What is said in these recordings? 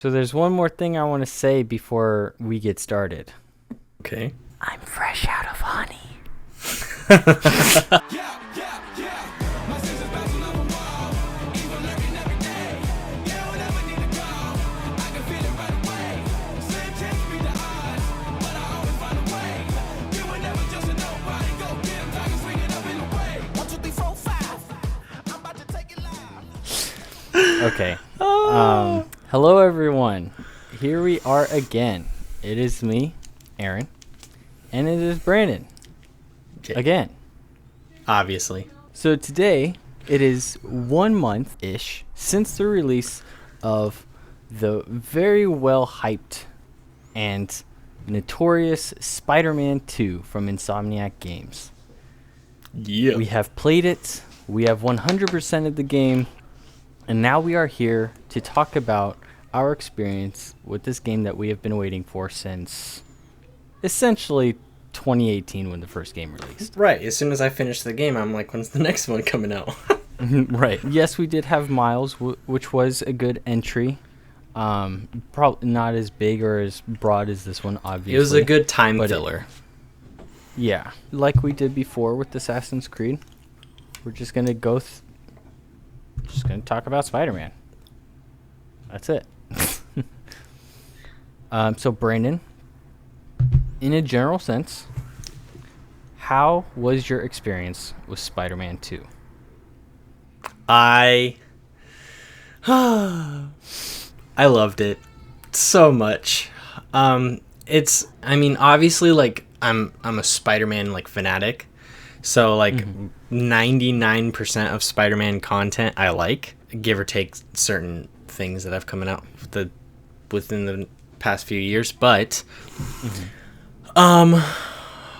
So there's one more thing I want to say before we get started. Okay. I'm fresh out of honey. Okay. Hello, everyone. Here we are again. It is me, Aaron, and it is Brandon. Okay. Again. Obviously. So today, it is 1 month-ish since the release of the very well-hyped and notorious Spider-Man 2 from Insomniac Games. Yeah. We have played it, we have 100% of the game, and now we are here to talk about our experience with this game that we have been waiting for since essentially 2018 when the first game released. Right. As soon as I finished the game, I'm like, when's the next one coming out? Right. Yes, we did have Miles, which was a good entry. Probably not as big or as broad as this one, obviously. It was a good time filler. Yeah. Like we did before with Assassin's Creed. We're just going to just going to talk about Spider-Man. That's it. So Brandon, in a general sense, how was your experience with Spider-Man 2? I loved it so much. Obviously, like I'm a Spider-Man like fanatic. So like 99% of Spider-Man content I like, give or take certain things that have come out within the past few years, but oh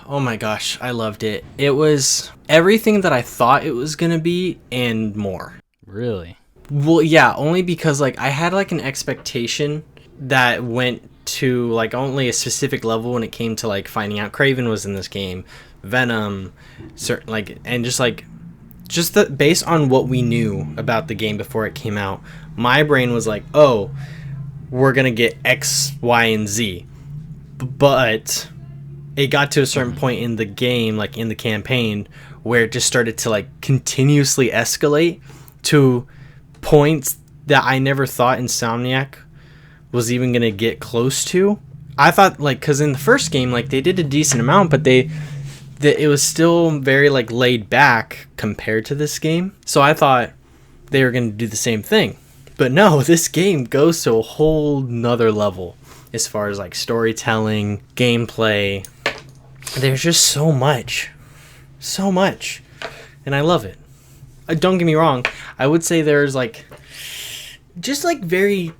my gosh, I loved it. It was everything that I thought it was gonna be and more. Really? Well, yeah, only because like I had like an expectation that went to like only a specific level when it came to like finding out Kraven was in this game, Venom, certain like, and just based on what we knew about the game before it came out, my brain was like, oh, we're gonna get X, Y, and Z. But it got to a certain point in the game, like in the campaign, where it just started to like continuously escalate to points that I never thought Insomniac was even gonna get close to. I thought like, because in the first game, like they did a decent amount, but it was still very like laid back compared to this game. So I thought they were gonna do the same thing. But no, this game goes to a whole nother level as far as like storytelling, gameplay. There's just so much, and I love it. Don't get me wrong, I would say there's like just like very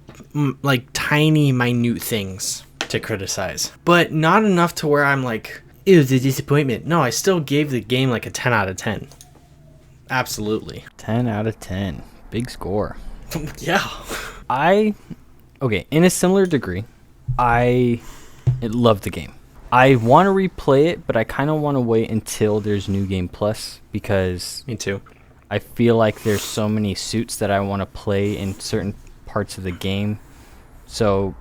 like tiny minute things to criticize, but not enough to where I'm like, it was a disappointment. No, I still gave the game like a 10 out of 10. Absolutely. 10 out of 10. Big score. Yeah. In a similar degree, I love the game. I want to replay it, but I kind of want to wait until there's New Game Plus because Me too. I feel like there's so many suits that I want to play in certain parts of the game. So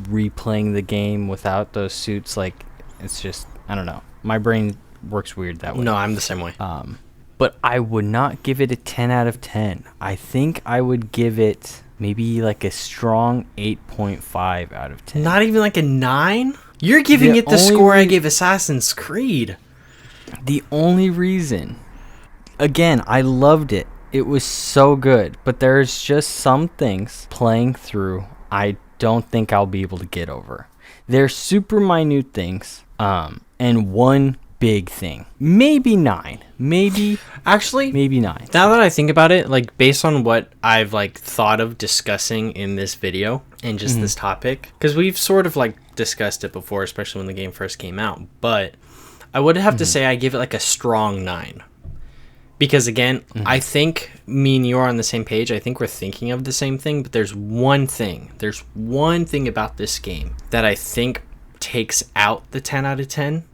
replaying the game without those suits, like, it's just, I don't know. My brain works weird that way. No, I'm the same way. But I would not give it a 10 out of 10. I think I would give it maybe like a strong 8.5 out of 10. Not even like a 9? You're giving it the score I gave Assassin's Creed. The only reason, again, I loved it. It was so good. But there's just some things playing through I don't think I'll be able to get over. They're super minute things. And one big thing. Maybe 9. Maybe 9. Now that I think about it, like based on what I've like thought of discussing in this video and just this topic, because we've sort of like discussed it before, especially when the game first came out, but I would have to say I give it like a strong 9. Because again, I think me and you are on the same page. I think we're thinking of the same thing, but there's one thing about this game that I think takes out the 10 out of 10.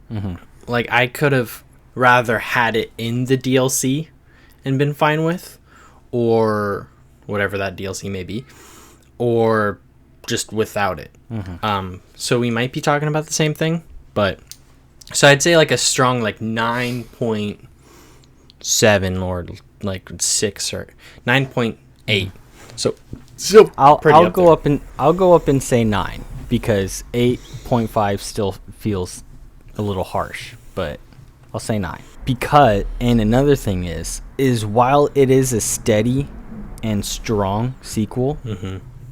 Like I could have rather had it in the DLC and been fine with, or whatever that DLC may be, or just without it. So we might be talking about the same thing, but so I'd say like a strong like 9.7 or like 6 or 9.8. So I'll pretty go up and say 9 because 8.5 still feels a little harsh, but I'll say 9. Because, and another thing is while it is a steady and strong sequel,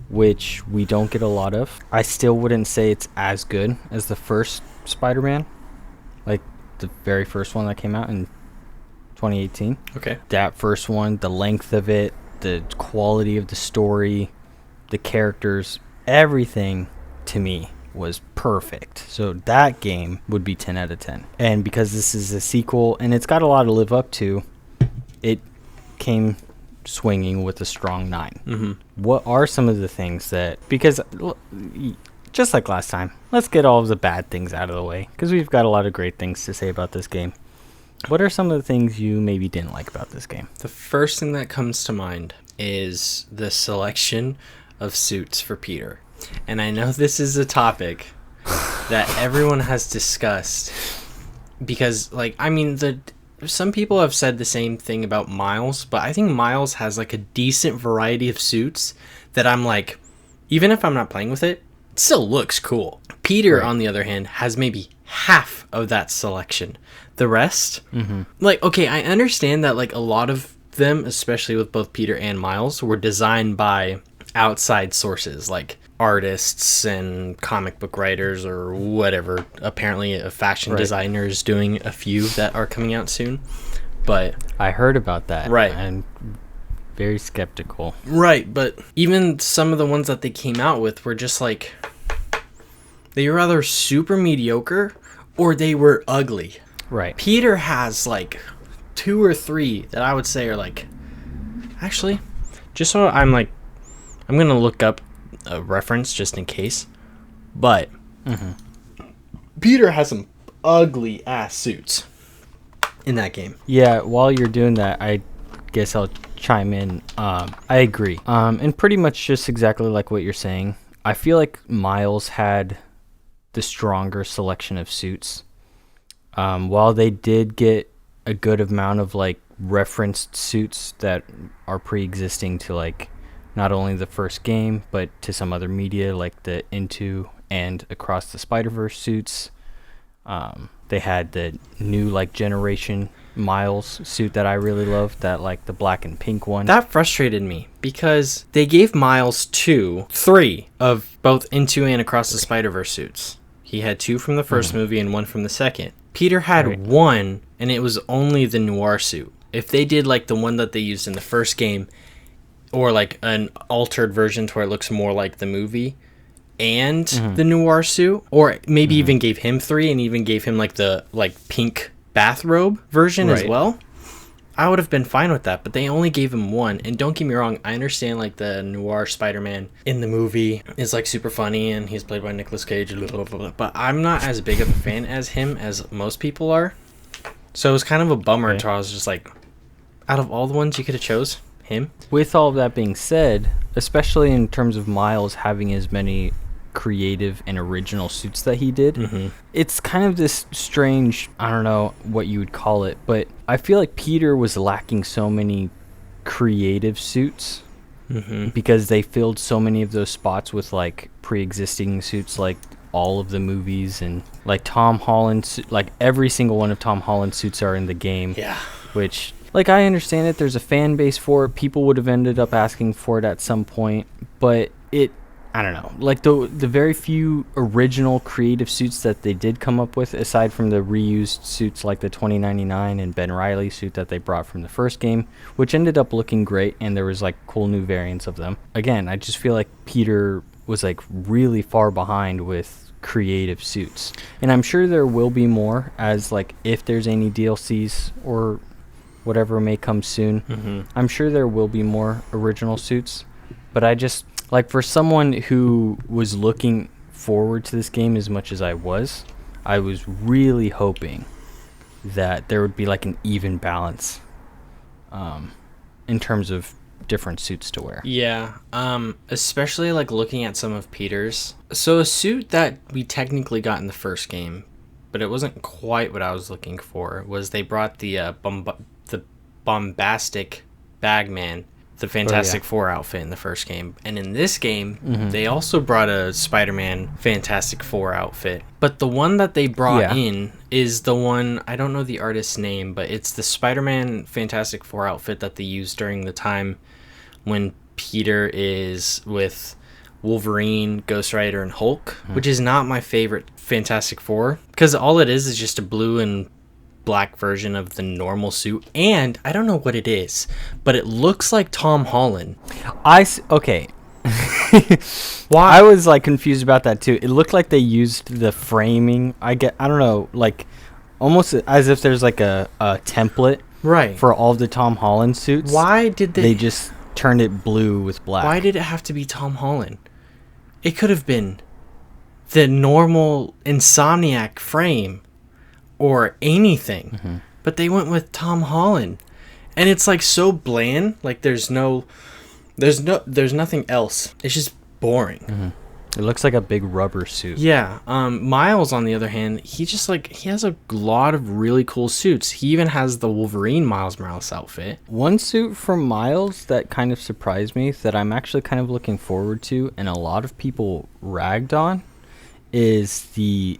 which we don't get a lot of, I still wouldn't say it's as good as the first Spider-Man, like the very first one that came out in 2018. Okay. That first one, the length of it, the quality of the story, the characters, everything to me was perfect. So that game would be 10 out of 10. And because this is a sequel and it's got a lot to live up to, it came swinging with a strong 9. What are some of the things that, because just like last time, let's get all of the bad things out of the way because we've got a lot of great things to say about this game. What are some of the things you maybe didn't like about this game? The first thing that comes to mind is the selection of suits for Peter. And I know this is a topic that everyone has discussed because, like, I mean, some people have said the same thing about Miles, but I think Miles has, like, a decent variety of suits that I'm like, even if I'm not playing with it, it still looks cool. Peter, on the other hand, has maybe half of that selection. The rest, like, okay, I understand that, like, a lot of them, especially with both Peter and Miles, were designed by outside sources, like artists and comic book writers or whatever. Apparently a fashion designer is doing a few that are coming out soon. But I heard about that. Right. I'm very skeptical. Right, but even some of the ones that they came out with were just like, they were either super mediocre or they were ugly. Right. Peter has like 2 or 3 that I would say are like, actually, just so I'm like, I'm going to look up a reference just in case, but Peter has some ugly ass suits in that game. Yeah, while you're doing that, I guess I'll chime in. I agree. And pretty much just exactly like what you're saying. I feel like Miles had the stronger selection of suits. While they did get a good amount of like referenced suits that are pre-existing to like not only the first game but to some other media like the Into and Across the Spider-Verse suits. They had the new like generation Miles suit that I really loved, that like the black and pink one. That frustrated me because they gave Miles 3 of both Into and Across the Spider-Verse suits. He had 2 from the first movie and 1 from the second. Peter had 1, and it was only the noir suit. If they did like the one that they used in the first game, or like an altered version to where it looks more like the movie, and the noir suit, or maybe even gave him 3 and even gave him like the like pink bathrobe version as well, I would have been fine with that. But they only gave him 1, and don't get me wrong, I understand like the noir Spider-Man in the movie is like super funny and he's played by Nicolas Cage, but I'm not as big of a fan as him as most people are. So it was kind of a bummer until I was just like, out of all the ones you could have chose him. With all of that being said, especially in terms of Miles having as many creative and original suits that he did, it's kind of this strange, I don't know what you would call it, but I feel like Peter was lacking so many creative suits because they filled so many of those spots with like pre-existing suits, like all of the movies, and like Tom Holland, like every single one of Tom Holland's suits are in the game. Yeah. Which, like, I understand it, there's a fan base for it, people would have ended up asking for it at some point, but I don't know, like the very few original creative suits that they did come up with, aside from the reused suits like the 2099 and Ben Reilly suit that they brought from the first game, which ended up looking great, and there was like cool new variants of them. Again, I just feel like Peter was like really far behind with creative suits, and I'm sure there will be more, as like if there's any DLCs or whatever may come soon. I'm sure there will be more original suits, but I just, like, for someone who was looking forward to this game as much as I was really hoping that there would be like an even balance in terms of different suits to wear. Yeah, especially like looking at some of Peter's. So a suit that we technically got in the first game, but it wasn't quite what I was looking for, was they brought the bombastic Bagman, the Fantastic Four outfit in the first game. And in this game, they also brought a Spider-Man Fantastic Four outfit. But the one that they brought in is the one, I don't know the artist's name, but it's the Spider-Man Fantastic Four outfit that they used during the time when Peter is with Wolverine, Ghost Rider, and Hulk, which is not my favorite Fantastic Four, because all it is just a blue and black version of the normal suit, and I don't know what it is, but it looks like Tom Holland. Okay. Why? I was like confused about that too. It looked like they used the framing. I don't know, like almost as if there's like a template for all of the Tom Holland suits. Why did they just turned it blue with black? Why did it have to be Tom Holland? It could have been the normal Insomniac frame or anything, but they went with Tom Holland, and it's like so bland. Like there's nothing else. It's just boring. It looks like a big rubber suit. Yeah. Miles, on the other hand, he has a lot of really cool suits. He even has the Wolverine Miles Morales outfit. One suit from Miles that kind of surprised me, that I'm actually kind of looking forward to, and a lot of people ragged on, is the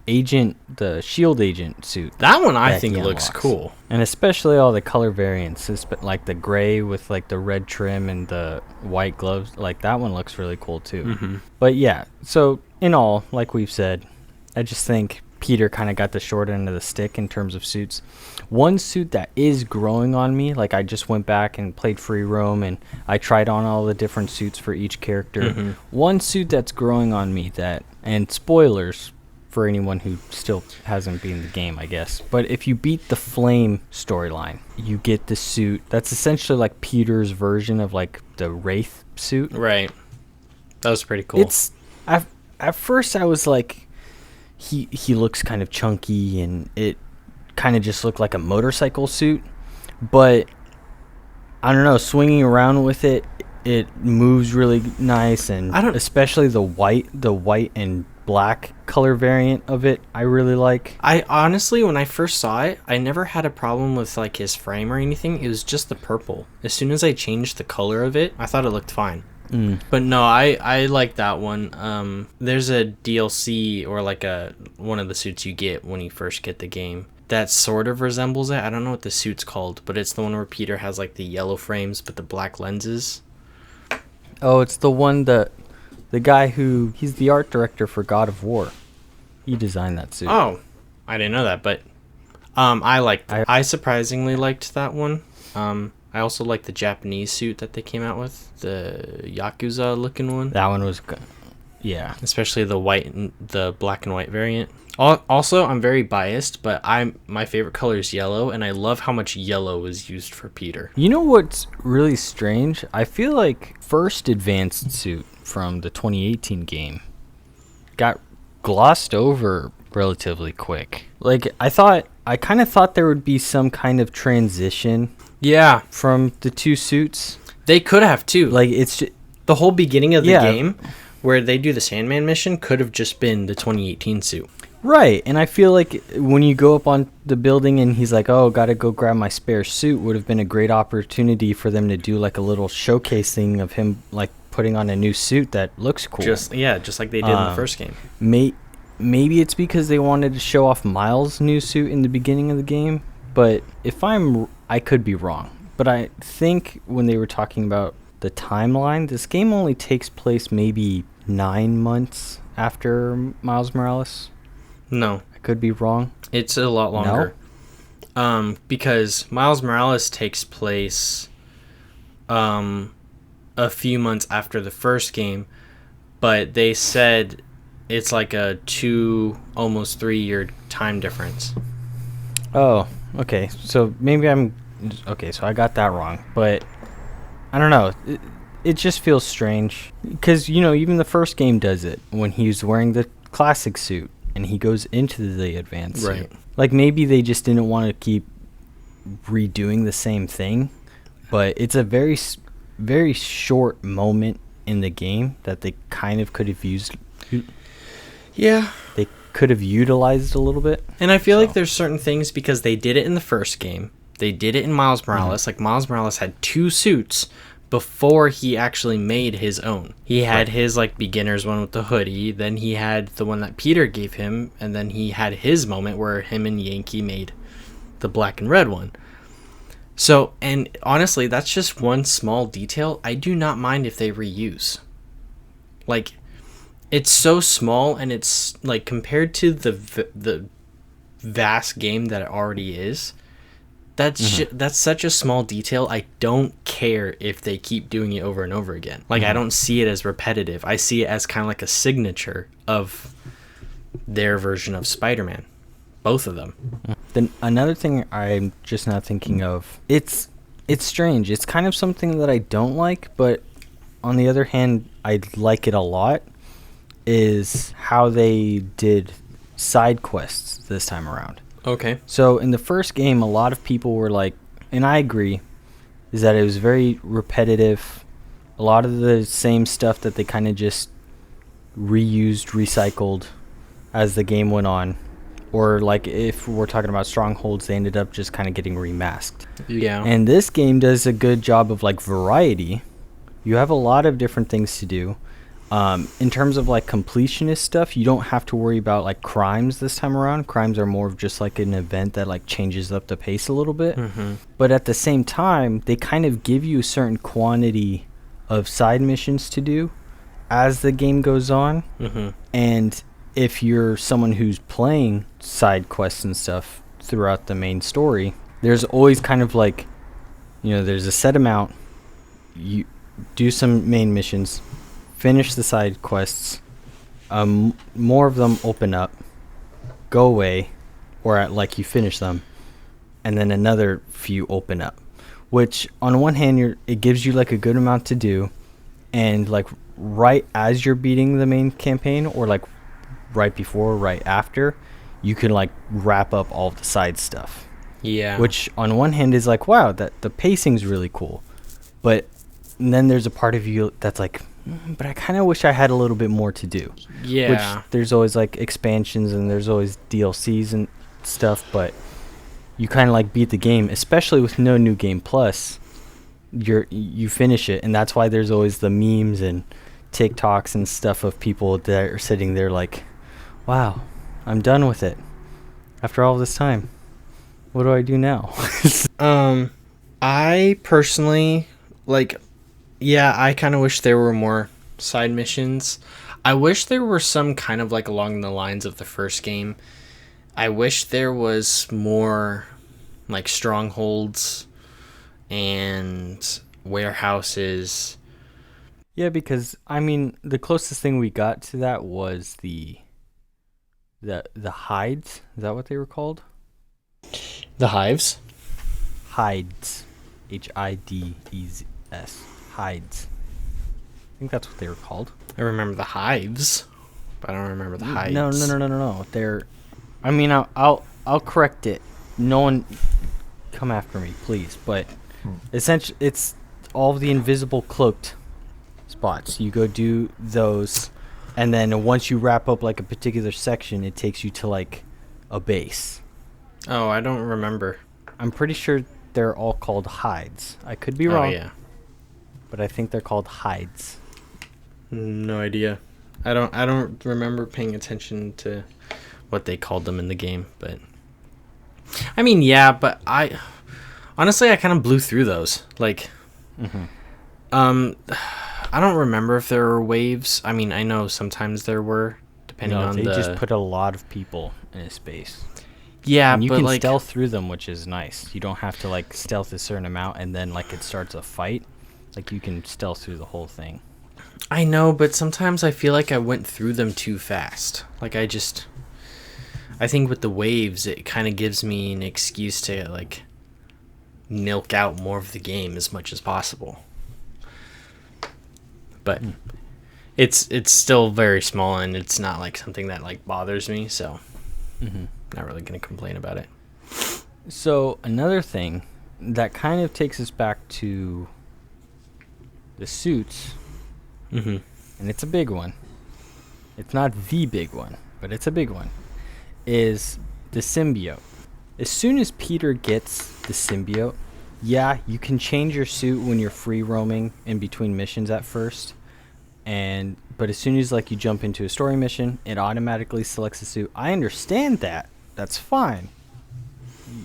Shield agent suit. That one I think looks cool. And especially all the color variants, like the gray with like the red trim and the white gloves. Like that one looks really cool too. But yeah, so in all, like we've said, I just think Peter kind of got the short end of the stick in terms of suits. One suit that is growing on me, like I just went back and played free roam and I tried on all the different suits for each character. One suit that's growing on me and spoilers for anyone who still hasn't beaten the game, I guess, but if you beat the Flame storyline, you get the suit that's essentially like Peter's version of like the Wraith suit. Right. That was pretty cool. At first I was like, he looks kind of chunky and it kind of just looked like a motorcycle suit, but I don't know, swinging around with it moves really nice, and especially the white and black color variant of it I really like. I honestly, when I first saw it, I never had a problem with like his frame or anything. It was just the purple. As soon as I changed the color of it, I thought it looked fine. But no, I like that one. There's a DLC or like one of the suits you get when you first get the game that sort of resembles it. I don't know what the suit's called, but it's the one where Peter has like the yellow frames but the black lenses. Oh, it's the one that the guy he's the art director for God of War. He designed that suit. Oh, I didn't know that, but I surprisingly liked that one. I also like the Japanese suit that they came out with, the Yakuza looking one. That one was good. Yeah. Especially the black and white variant. Also, I'm very biased, but my favorite color is yellow, and I love how much yellow was used for Peter. You know what's really strange? I feel like first advanced suit from the 2018 game got glossed over relatively quick. Like I kind of thought there would be some kind of transition. Yeah, from the two suits. They could have too. Like it's just, the whole beginning of the game where they do the Sandman mission could have just been the 2018 suit. Right, and I feel like when you go up on the building and he's like, "Oh, gotta go grab my spare suit," would have been a great opportunity for them to do like a little showcasing of him like putting on a new suit that looks cool. Just like they did in the first game. Maybe it's because they wanted to show off Miles' new suit in the beginning of the game, but I could be wrong, but I think when they were talking about the timeline, this game only takes place maybe 9 months after Miles Morales. No. I could be wrong. It's a lot longer. No? Because Miles Morales takes place a few months after the first game, but they said it's like a 2, almost 3 year time difference. Oh, okay. So maybe so I got that wrong, but I don't know. It just feels strange because, even the first game does it when he's wearing the classic suit and he goes into the advanced suit. Like maybe they just didn't want to keep redoing the same thing, but it's a very, very short moment in the game that they kind of could have used. Yeah. They could have utilized a little bit. And I feel like there's certain things because they did it in the first game. They did it in Miles Morales. Like, Miles Morales had 2 suits before he actually made his own. He had his, like, beginner's one with the hoodie. Then he had the one that Peter gave him. And then he had his moment where him and Yankee made the black and red one. So, and honestly, that's just one small detail I do not mind if they reuse. Like, it's so small, and it's, like, compared to the vast game that it already is, that's such a small detail. I don't care if they keep doing it over and over again. Like, I don't see it as repetitive. I see it as kind of like a signature of their version of Spider-Man. Both of them. Then another thing I'm just not thinking of, it's strange. It's kind of something that I don't like, but on the other hand, I like it a lot, is how they did side quests this time around. Okay. So in the first game, a lot of people were like, and I agree, is that it was very repetitive. A lot of the same stuff that they kind of just reused, recycled as the game went on. Or like if we're talking about Strongholds, they ended up just kind of getting remasked. Yeah. And this game does a good job of like variety. You have a lot of different things to do. In terms of like completionist stuff, you don't have to worry about like crimes this time around. Crimes are more of just like an event that like changes up the pace a little bit. But at the same time, they kind of give you a certain quantity of side missions to do as the game goes on. And if you're someone who's playing side quests and stuff throughout the main story, there's always kind of like, you know, there's a set amount. You do some main missions, finish the side quests, more of them open up, go away, or like you finish them, and then another few open up. Which on one hand, it gives you like a good amount to do, and like right as you're beating the main campaign, or like right before, right after, you can like wrap up all of the side stuff. Yeah. Which on one hand is like, wow, that the pacing's really cool, but then there's a part of you that's like, but I kind of wish I had a little bit more to do. Yeah. Which there's always like expansions and there's always DLCs and stuff, but you kind of like beat the game, especially with no new game plus. You finish it, and that's why there's always the memes and TikToks and stuff of people that are sitting there like, wow, I'm done with it after all this time. What do I do now? I personally, like, yeah, I kind of wish there were more side missions. I wish there were some kind of like along the lines of the first game. I wish there was more like strongholds and warehouses. Yeah, because I mean, the closest thing we got to that was the hides. Is that what they were called? The hives? Hides. Hides. Hides. I think that's what they were called. I remember the hives, but I don't remember the hides. No. They're. I mean, I'll correct it. No one, come after me, please. But essentially, it's all of the invisible cloaked spots. You go do those, and then once you wrap up like a particular section, it takes you to like a base. Oh, I don't remember. I'm pretty sure they're all called hides. I could be wrong. Oh, yeah. But I think they're called hides. No idea. I don't remember paying attention to what they called them in the game, but I mean, yeah, but I honestly kind of blew through those. Like I don't remember if there were waves. I mean, I know sometimes there were, depending on they just put a lot of people in a space. Yeah, and you but can like, stealth through them, which is nice. You don't have to like stealth a certain amount and then like it starts a fight. Like you can stealth through the whole thing. I know, but sometimes I feel like I went through them too fast. Like I think with the waves, it kind of gives me an excuse to like milk out more of the game as much as possible. But it's still very small, and it's not like something that like bothers me, so not really gonna complain about it. So another thing that kind of takes us back to the suits, Mm-hmm. and it's a big one. It's not the big one, but it's a big one. Is the symbiote. As soon as Peter gets the symbiote, yeah, you can change your suit when you're free roaming in between missions at first. But as soon as like you jump into a story mission, it automatically selects a suit. I understand that. That's fine.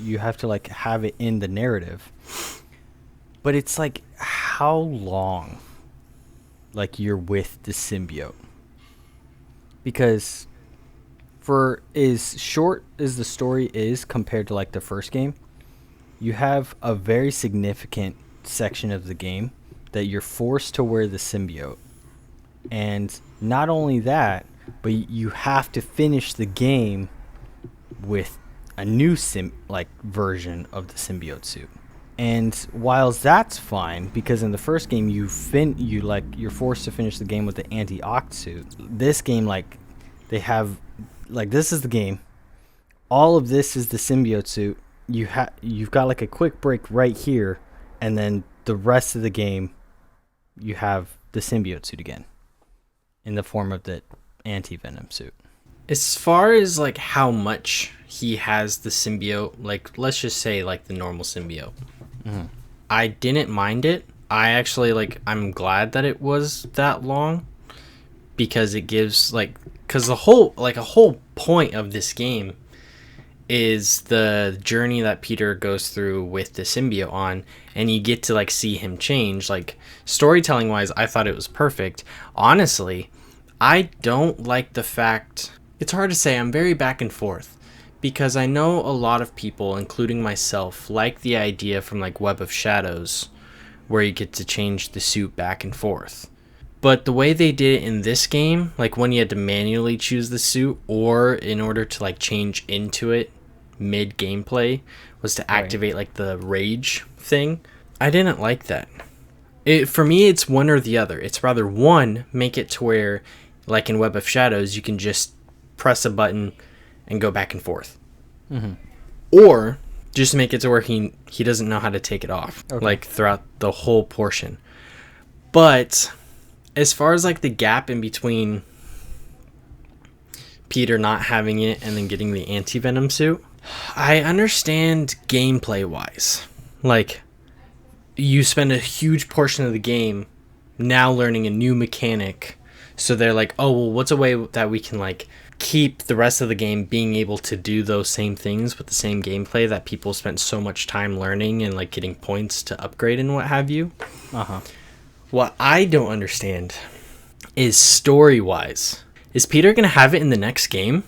You have to like have it in the narrative. But it's like how long like you're with the symbiote. Because for as short as the story is compared to like the first game, you have a very significant section of the game that you're forced to wear the symbiote. And not only that, but you have to finish the game with a new version of the symbiote suit. And whilst that's fine, because in the first game you're forced to finish the game with the anti-oct suit. This game they have this is the game. All of this is the symbiote suit. You've got like a quick break right here, and then the rest of the game you have the symbiote suit again in the form of the anti-venom suit. As far as like how much he has the symbiote, like let's just say like the normal symbiote, I didn't mind it. I actually I'm glad that it was that long, because it gives because a whole point of this game is the journey that Peter goes through with the symbiote on, and you get to see him change. Storytelling wise, I thought it was perfect. Honestly, I don't like the fact, it's hard to say, I'm very back and forth, because I know a lot of people, including myself, like the idea from Web of Shadows, where you get to change the suit back and forth. But the way they did it in this game, when you had to manually choose the suit, or in order to change into it mid gameplay, was to activate the rage thing. I didn't like that. For me, it's one or the other. It's rather one, make it to where in Web of Shadows you can just press a button and go back and forth, or just make it to where he doesn't know how to take it off, throughout the whole portion. But as far as the gap in between Peter not having it and then getting the anti-venom suit, I understand gameplay wise. You spend a huge portion of the game now learning a new mechanic, so they're oh well, what's a way that we can keep the rest of the game being able to do those same things with the same gameplay that people spent so much time learning and getting points to upgrade and what have you. What I don't understand is story-wise. Is Peter going to have it in the next game?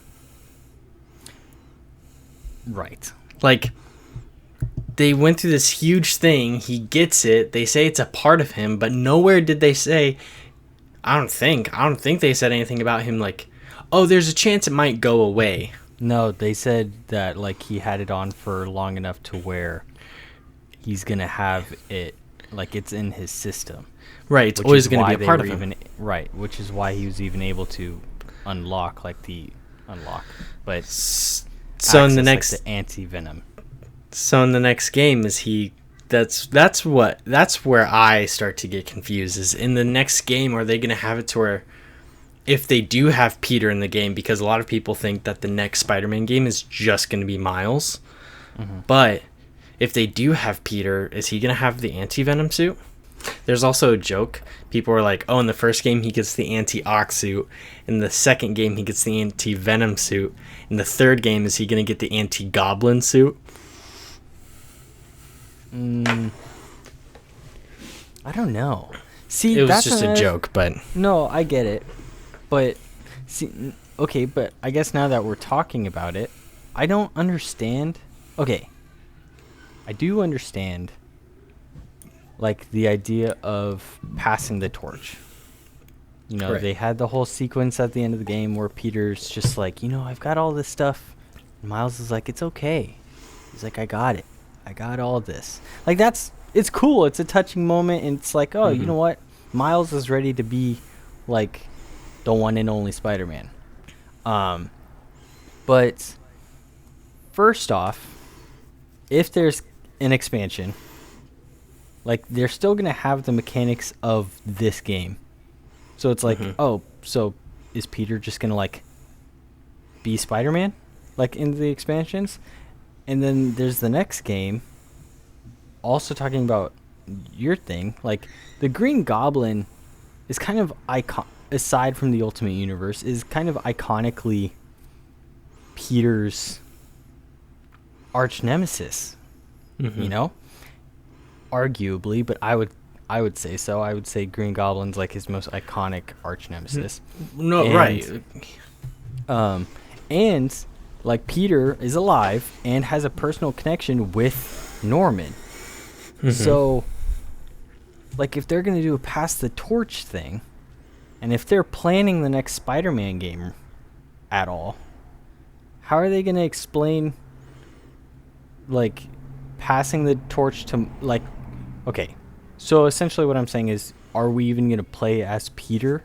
Right. They went through this huge thing. He gets it. They say it's a part of him, but nowhere did they say... I don't think they said anything about him oh, there's a chance it might go away. No, they said that he had it on for long enough to where he's going to have it... it's in his system. Right, it's always going to be a part of him. Right, which is why he was even able to unlock, the unlock. But so in the next... the anti-venom. So in the next game, is he... That's where I start to get confused, is in the next game, are they going to have it to where if they do have Peter in the game, because a lot of people think that the next Spider-Man game is just going to be Miles. But if they do have Peter, is he going to have the anti-venom suit? There's also a joke. People are oh, in the first game he gets the anti-oct suit. In the second game he gets the anti-venom suit. In the third game, is he going to get the anti-goblin suit? I don't know. See, it was just a joke, but... No, I get it. But, see, okay, but I guess now that we're talking about it, I don't understand... Okay. I do understand, the idea of passing the torch. Right. They had the whole sequence at the end of the game where Peter's just I've got all this stuff. And Miles is it's okay. He's I got it. I got all this. It's cool. It's a touching moment, and it's oh, you know what? Miles is ready to be, the one and only Spider-Man. But, first off, if there's an expansion, like they're still gonna have the mechanics of this game. So it's like, oh, so is Peter just gonna like be Spider-Man, like in the expansions? And then there's the next game, also talking about your thing. Like the Green Goblin is kind of aside from the Ultimate Universe, is kind of iconically Peter's arch nemesis. You know, arguably, but I would say so. I would say Green Goblin's like his most iconic arch nemesis. No, And, right. And like Peter is alive and has a personal connection with Norman. So like if they're gonna do a pass the torch thing, and if they're planning the next Spider-Man game at all, how are they gonna explain like passing the torch to, like, okay, so essentially what I'm saying is, are we even gonna play as Peter,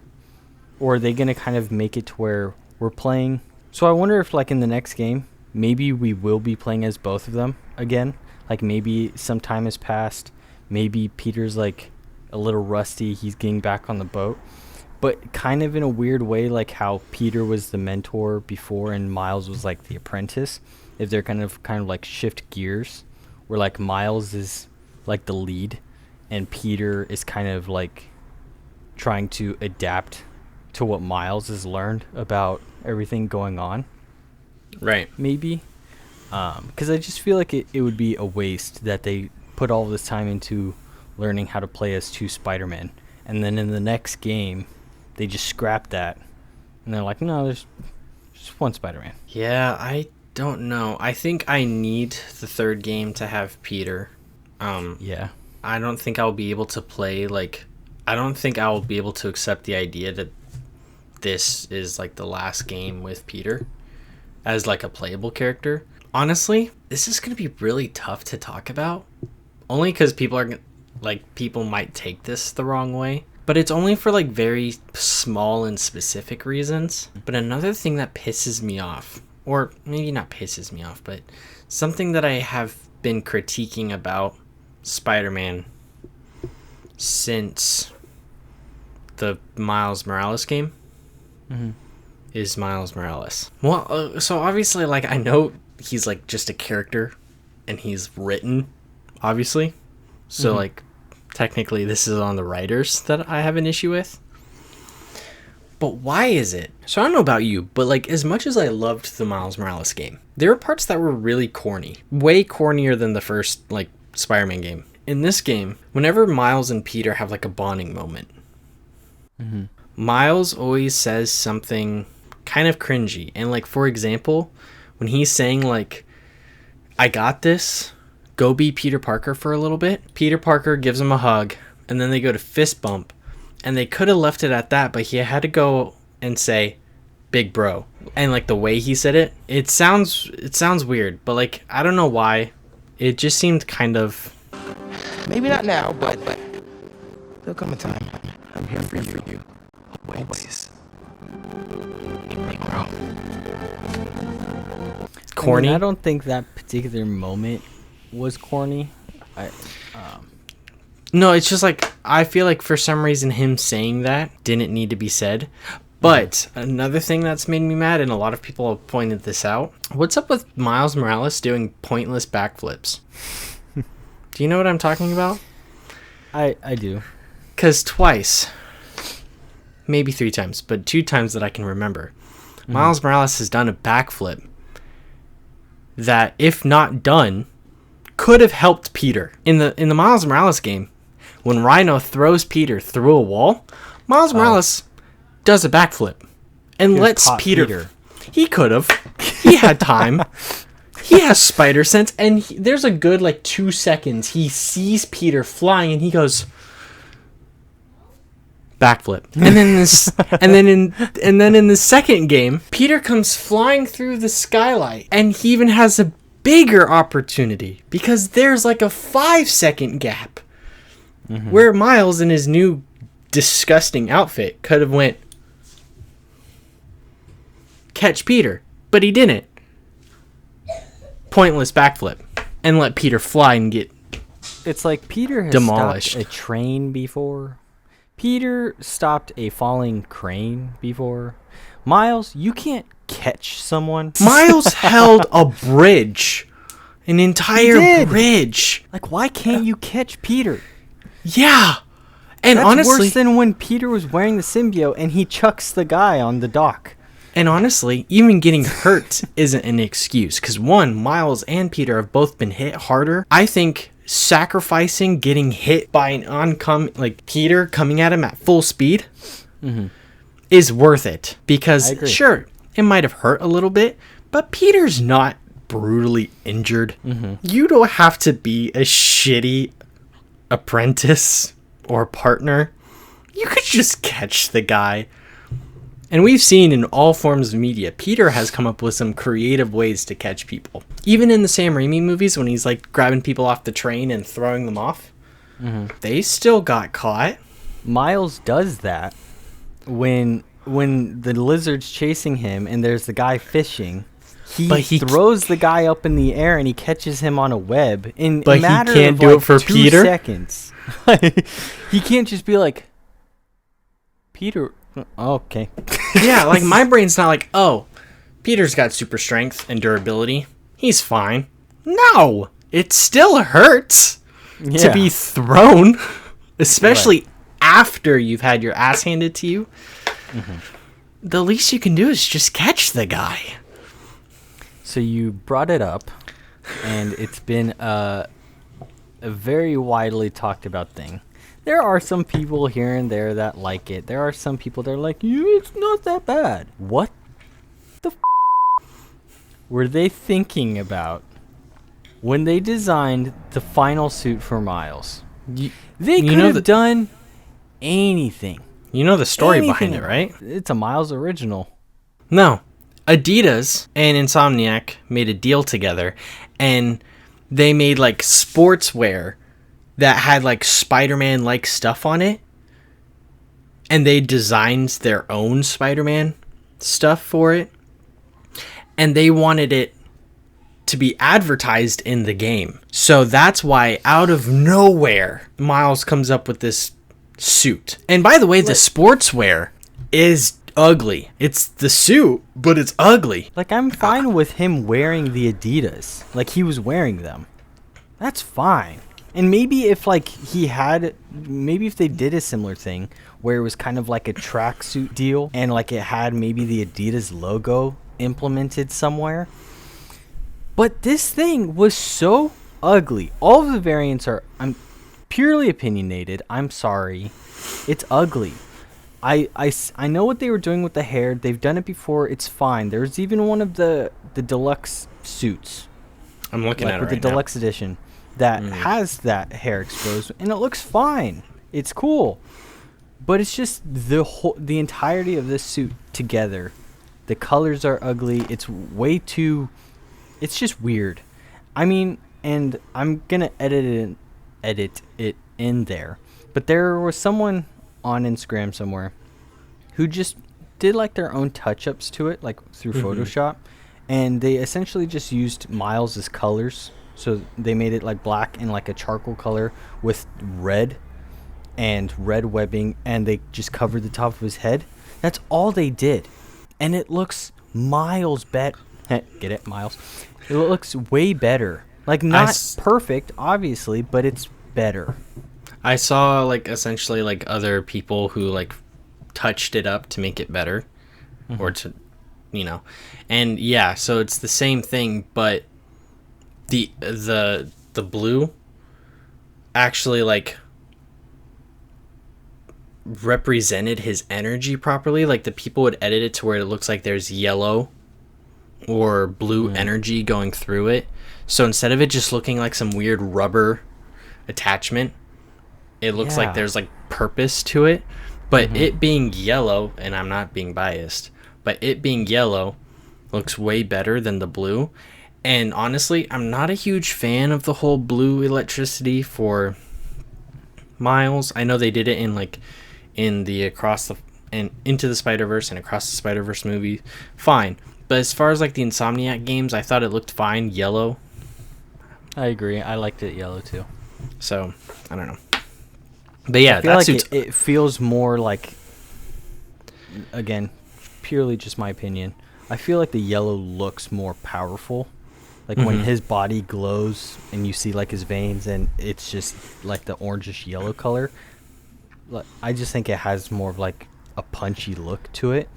or are they gonna kind of make it to where we're playing? So I wonder if like in the next game maybe we will be playing as both of them again. Like maybe some time has passed, maybe Peter's like a little rusty, he's getting back on the boat, but kind of in a weird way, like how Peter was the mentor before and Miles was like the apprentice. If they're kind of like shift gears, where like Miles is like the lead and Peter is kind of like trying to adapt to what Miles has learned about everything going on. Right. Maybe. Because I just feel like it would be a waste that they put all this time into learning how to play as two Spider-Men, and then in the next game they just scrap that and they're like, no, there's just one Spider-Man. Yeah, I don't know. I think I need the third game to have Peter. Yeah. I don't think I'll be able to play, like, I don't think I'll be able to accept the idea that this is like the last game with Peter as like a playable character. Honestly, this is going to be really tough to talk about, only because people might take this the wrong way, but it's only for like very small and specific reasons. But another thing that pisses me off, or maybe not pisses me off, but something that I have been critiquing about Spider-Man since the Miles Morales game is Miles Morales. Well, so obviously, like, I know he's like just a character and he's written, obviously. So like technically this is on the writers that I have an issue with. But why is it? So I don't know about you, but like as much as I loved the Miles Morales game, there were parts that were really corny. Way cornier than the first like Spider-Man game. In this game, whenever Miles and Peter have like a bonding moment, Miles always says something kind of cringy. And like, for example, when he's saying like, I got this, go be Peter Parker for a little bit, Peter Parker gives him a hug, and then they go to fist bump. And they could have left it at that, but he had to go and say, big bro. And like the way he said it, it sounds weird, but like, I don't know why. It just seemed kind of... Maybe not now, but there'll come a time. I'm here for you. Always. Big bro. Corny? I don't think that particular moment was corny. No, it's just like, I feel like for some reason him saying that didn't need to be said. But another thing that's made me mad, and a lot of people have pointed this out, what's up with Miles Morales doing pointless backflips? Do you know what I'm talking about? I do. Because twice, maybe 3 times, but 2 times that I can remember, Miles Morales has done a backflip that, if not done, could have helped Peter. In the Miles Morales game, when Rhino throws Peter through a wall, Miles Morales does a backflip and lets Peter. He could have. He had time. He has spider sense, and there's a good like 2 seconds. He sees Peter flying, and he goes backflip. And then in the second game, Peter comes flying through the skylight, and he even has a bigger opportunity because there's like a 5-second gap where Miles in his new disgusting outfit could have went catch Peter, but he didn't. Pointless backflip and let Peter fly and get It's like Peter has Demolished. stopped a train before. Peter stopped a falling crane before. Miles, you can't catch someone. Miles held a bridge. An entire did. bridge. Like, why can't you catch Peter? Yeah. And That's honestly, worse than when Peter was wearing the symbiote and he chucks the guy on the dock. even getting hurt isn't an excuse. Because one, Miles and Peter have both been hit harder. I think sacrificing getting hit by an Peter coming at him at full speed is worth it. Because sure, it might have hurt a little bit, but Peter's not brutally injured. You don't have to be a shitty apprentice or partner. You could just catch the guy. And we've seen in all forms of media, Peter has come up with some creative ways to catch people. Even in the Sam Raimi movies, when he's like grabbing people off the train and throwing them off, they still got caught. Miles does that when the lizard's chasing him and there's the guy fishing. He throws the guy up in the air and he catches him on a web in a matter he can't of do like it for 2 Peter? seconds. He can't just be like, Peter. Okay. Yeah, like my brain's not like, oh, Peter's got super strength and durability. He's fine. No, it still hurts to be thrown, especially after you've had your ass handed to you. The least you can do is just catch the guy. So you brought it up, and it's been a very widely talked about thing. There are some people here and there that like it. There are some people that are like, it's not that bad. What the were they thinking about when they designed the final suit for Miles? They could have done anything. You know the story behind it, right? It's a Miles original. No. Adidas and Insomniac made a deal together, and they made like sportswear that had like Spider-Man like stuff on it, and they designed their own Spider-Man stuff for it, and they wanted it to be advertised in the game. So that's why out of nowhere Miles comes up with this suit. And by the way, the sportswear is ugly. It's the suit, but it's ugly. Like, I'm fine with him wearing the Adidas. Like, he was wearing them. That's fine. And maybe if, like, maybe if they did a similar thing where it was kind of like a tracksuit deal and, like, it had maybe the Adidas logo implemented somewhere. But this thing was so ugly. All of the variants I'm purely opinionated. I'm sorry. It's ugly. I know what they were doing with the hair. They've done it before. It's fine. There's even one of the deluxe suits. I'm looking at it with right the deluxe edition that has that hair exposed, and it looks fine. It's cool, but it's just the entirety of this suit together. The colors are ugly. It's way too. It's just weird. I mean, and I'm gonna edit it in there, but there was someone on Instagram somewhere who just did like their own touch-ups to it, like through Photoshop, and they essentially just used Miles's colors. So they made it like black and like a charcoal color with red and red webbing, and they just covered the top of his head. That's all they did, and it looks miles better. Get it, Miles? It looks way better. Like, not perfect, obviously, but it's better. I saw like essentially like other people who like touched it up to make it better, or to, and yeah, so it's the same thing, but the blue actually like represented his energy properly. Like, the people would edit it to where it looks like there's yellow or blue energy going through it. So instead of it just looking like some weird rubber attachment, it looks like there's like purpose to it. But it being yellow, and I'm not being biased, but it being yellow looks way better than the blue. And honestly, I'm not a huge fan of the whole blue electricity for Miles. I know they did it in the Into the Spider-Verse and Across the Spider-Verse movie. Fine. But as far as like the Insomniac games, I thought it looked fine yellow. I agree. I liked it yellow too. So I don't know. But yeah, I feel that like suit's it feels more like, again, purely just my opinion. I feel like the yellow looks more powerful. Like when his body glows and you see like his veins and it's just like the orangish yellow color. I just think it has more of like a punchy look to it.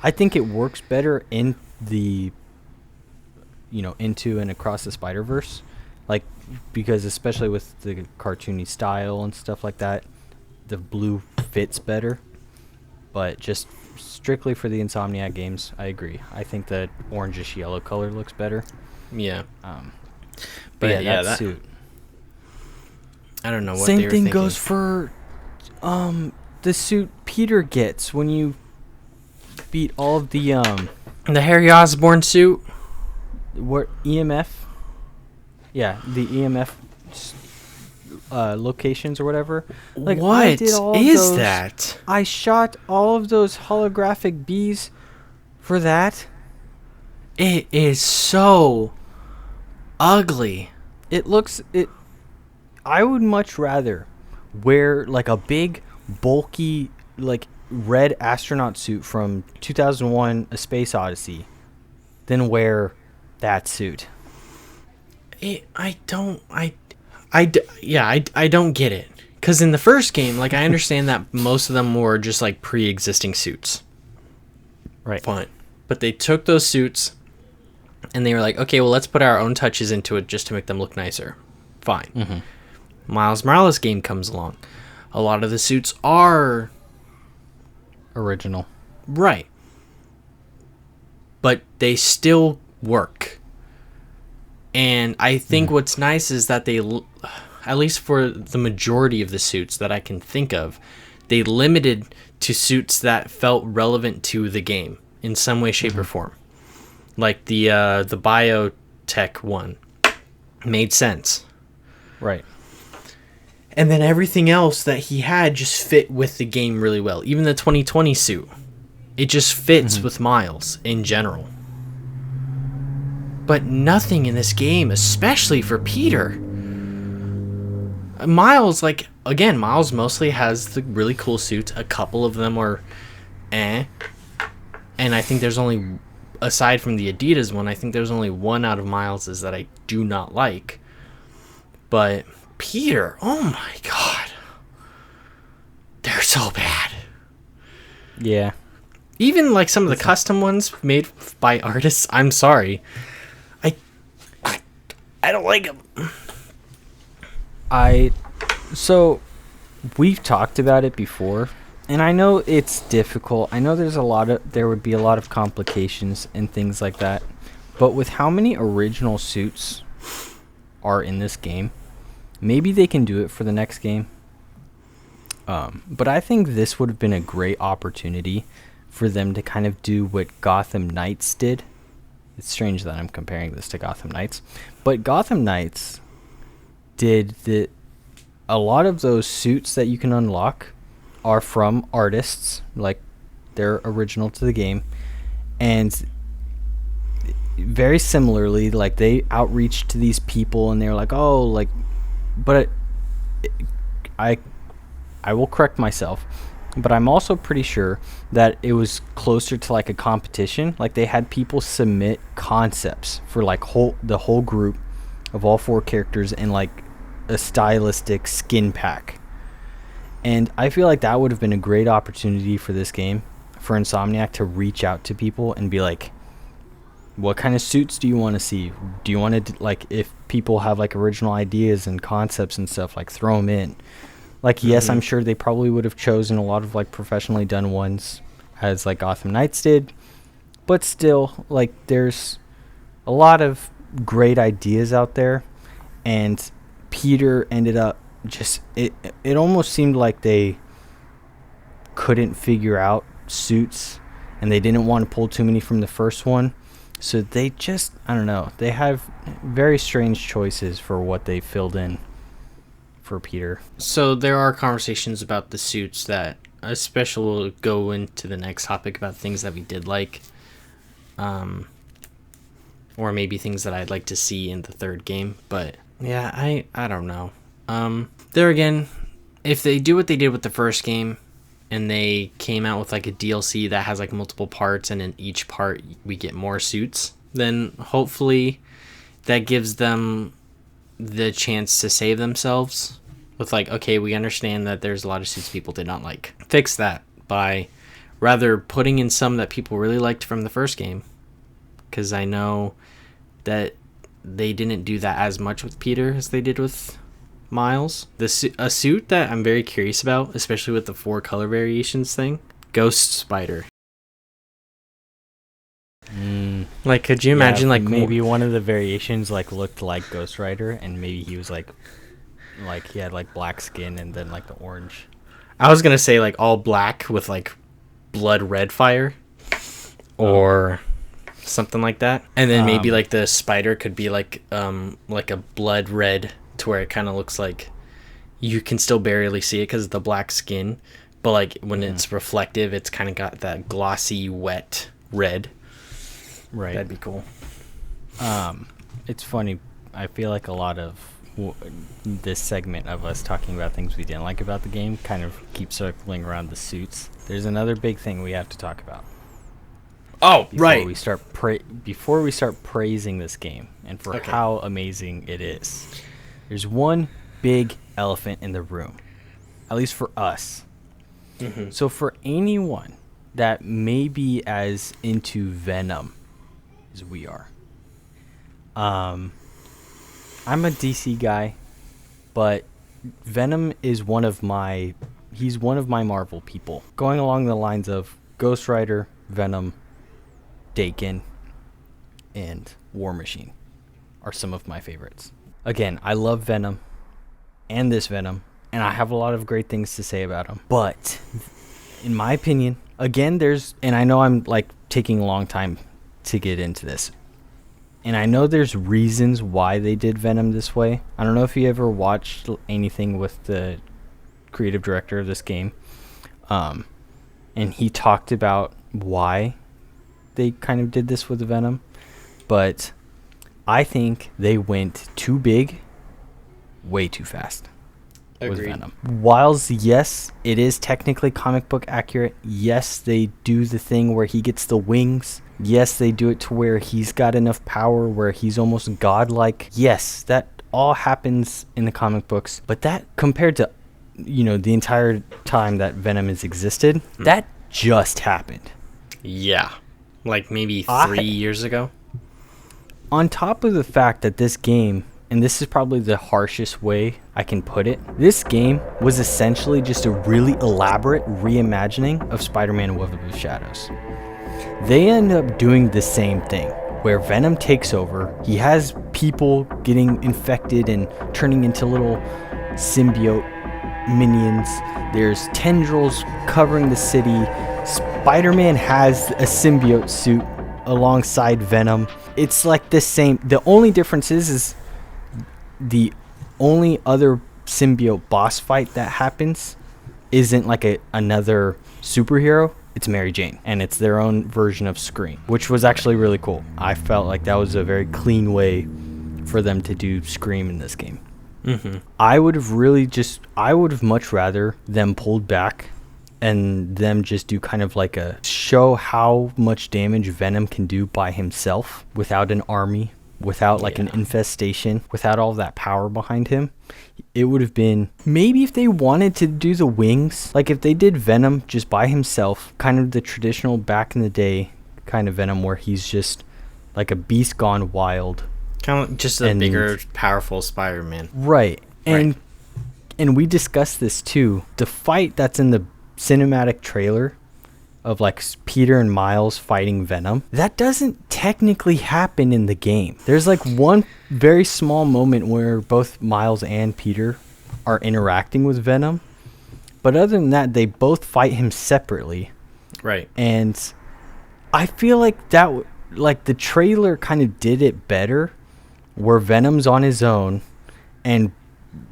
I think it works better in the, Into and Across the Spider-Verse, like, because especially with the cartoony style and stuff like that, the blue fits better. But just strictly for the Insomniac games, I agree. I think the orangish yellow color looks better. yeah. But yeah, that suit. I don't know what Same they were thing thinking. goes for the suit Peter gets when you beat all of the The Harry Osborn suit. what EMF. Yeah, the EMF locations or whatever. Like, What I did all is those, that? I shot all of those holographic bees for that. It is so ugly. It looks it. I would much rather wear like a big, bulky, like red astronaut suit from 2001: A Space Odyssey than wear that suit. I don't get it. Because in the first game, like, I understand that most of them were just like pre-existing suits. Right. Fine. But they took those suits and they were like, okay, well, let's put our own touches into it just to make them look nicer. Fine. Miles Morales game comes along. A lot of the suits are Original. right. But they still work. And I think what's nice is that they, at least for the majority of the suits that I can think of, they limited to suits that felt relevant to the game in some way, shape, or form. Like the biotech one made sense. Right. And then everything else that he had just fit with the game really well. Even the 2020 suit, it just fits with Miles in general. But nothing in this game, especially for Peter. Miles, like, again, Miles mostly has the really cool suits. A couple of them are And I think there's only, aside from the Adidas one, I think there's only one out of Miles's that I do not like. But Peter, oh my god. They're so bad. Yeah. Even like some of the custom ones made by artists, I'm sorry. I don't like them. So we've talked about it before, and I know it's difficult. I know there would be a lot of complications and things like that. But with how many original suits are in this game, maybe they can do it for the next game. But I think this would have been a great opportunity for them to kind of do what Gotham Knights did. It's strange that I'm comparing this to Gotham Knights, but Gotham Knights did a lot of those suits that you can unlock are from artists, like they're original to the game, and very similarly, like they outreach to these people and they're like, oh, like, but I will correct myself, but I'm also pretty sure that it was closer to like a competition. Like they had people submit concepts for like the whole group of all 4 characters in like a stylistic skin pack. And I feel like that would have been a great opportunity for this game, for Insomniac to reach out to people and be like, what kind of suits do you want to see? Do you want to, like, if people have like original ideas and concepts and stuff, like throw them in. Like, yes, I'm sure they probably would have chosen a lot of like professionally done ones, as like Gotham Knights did, but still, like, there's a lot of great ideas out there, and Peter ended up just it almost seemed like they couldn't figure out suits, and they didn't want to pull too many from the first one, so they just, I don't know, they have very strange choices for what they filled in for Peter. So there are conversations about the suits that, especially we'll go into the next topic about things that we did like, or maybe things that I'd like to see in the third game. But yeah, I don't know. There again, if they do what they did with the first game and they came out with like a DLC that has like multiple parts and in each part we get more suits, then hopefully that gives them the chance to save themselves with like, okay, we understand that there's a lot of suits people did not like. Fix that by rather putting in some that people really liked from the first game, because I know that they didn't do that as much with Peter as they did with Miles. A suit that I'm very curious about, especially with the 4 color variations thing, Ghost Spider. Like, could you imagine like maybe one of the variations like looked like Ghost Rider, and maybe he was like he had like black skin and then like the orange. I was gonna say like all black with like blood red fire, or something like that, and then maybe like the spider could be like a blood red to where it kind of looks like you can still barely see it because of the black skin, but like when it's reflective, it's kind of got that glossy wet red. Right. That'd be cool. It's funny. I feel like a lot of this segment of us talking about things we didn't like about the game kind of keeps circling around the suits. There's another big thing we have to talk about. Oh, before right. Before we start praising this game and for how amazing it is, there's one big elephant in the room, at least for us. Mm-hmm. So for anyone that may be as into Venom as we are, I'm a DC guy, but Venom is one of my Marvel people. Going along the lines of Ghost Rider, Venom, Daken, and War Machine are some of my favorites. Again, I love Venom and this Venom, and I have a lot of great things to say about him. But in my opinion, again, and I know I'm like taking a long time to get into this, and I know there's reasons why they did Venom this way. I don't know if you ever watched anything with the creative director of this game, and he talked about why they kind of did this with Venom, but I think they went too big, way too fast. Agreed. With Venom. Whilst, yes, it is technically comic book accurate. Yes, they do the thing where he gets the wings. Yes, they do it to where he's got enough power where he's almost godlike. Yes, that all happens in the comic books. But that, compared to, the entire time that Venom has existed, that just happened. Yeah. Like maybe 3 years ago. On top of the fact that this game, and this is probably the harshest way I can put it, this game was essentially just a really elaborate reimagining of Spider-Man Web of Shadows. They end up doing the same thing, where Venom takes over. He has people getting infected and turning into little symbiote minions. There's tendrils covering the city. Spider-Man has a symbiote suit alongside Venom. It's like the same. The only difference is the only other symbiote boss fight that happens isn't like another superhero. It's Mary Jane, and it's their own version of Scream, which was actually really cool. I felt like that was a very clean way for them to do Scream in this game. Mm-hmm. I would have much rather them pulled back and them just do kind of like a show how much damage Venom can do by himself without an army, without like an infestation, without all that power behind him. It would have been, maybe if they wanted to do the wings, like if they did Venom just by himself, kind of the traditional back in the day kind of Venom where he's just like a beast gone wild. Kind of just a bigger, powerful Spider-Man. Right. And we discussed this too. The fight that's in the cinematic trailer of like Peter and Miles fighting Venom, that doesn't technically happen in the game. There's like one very small moment where both Miles and Peter are interacting with Venom, but other than that, they both fight him separately. Right. And I feel like the trailer kind of did it better, where Venom's on his own, and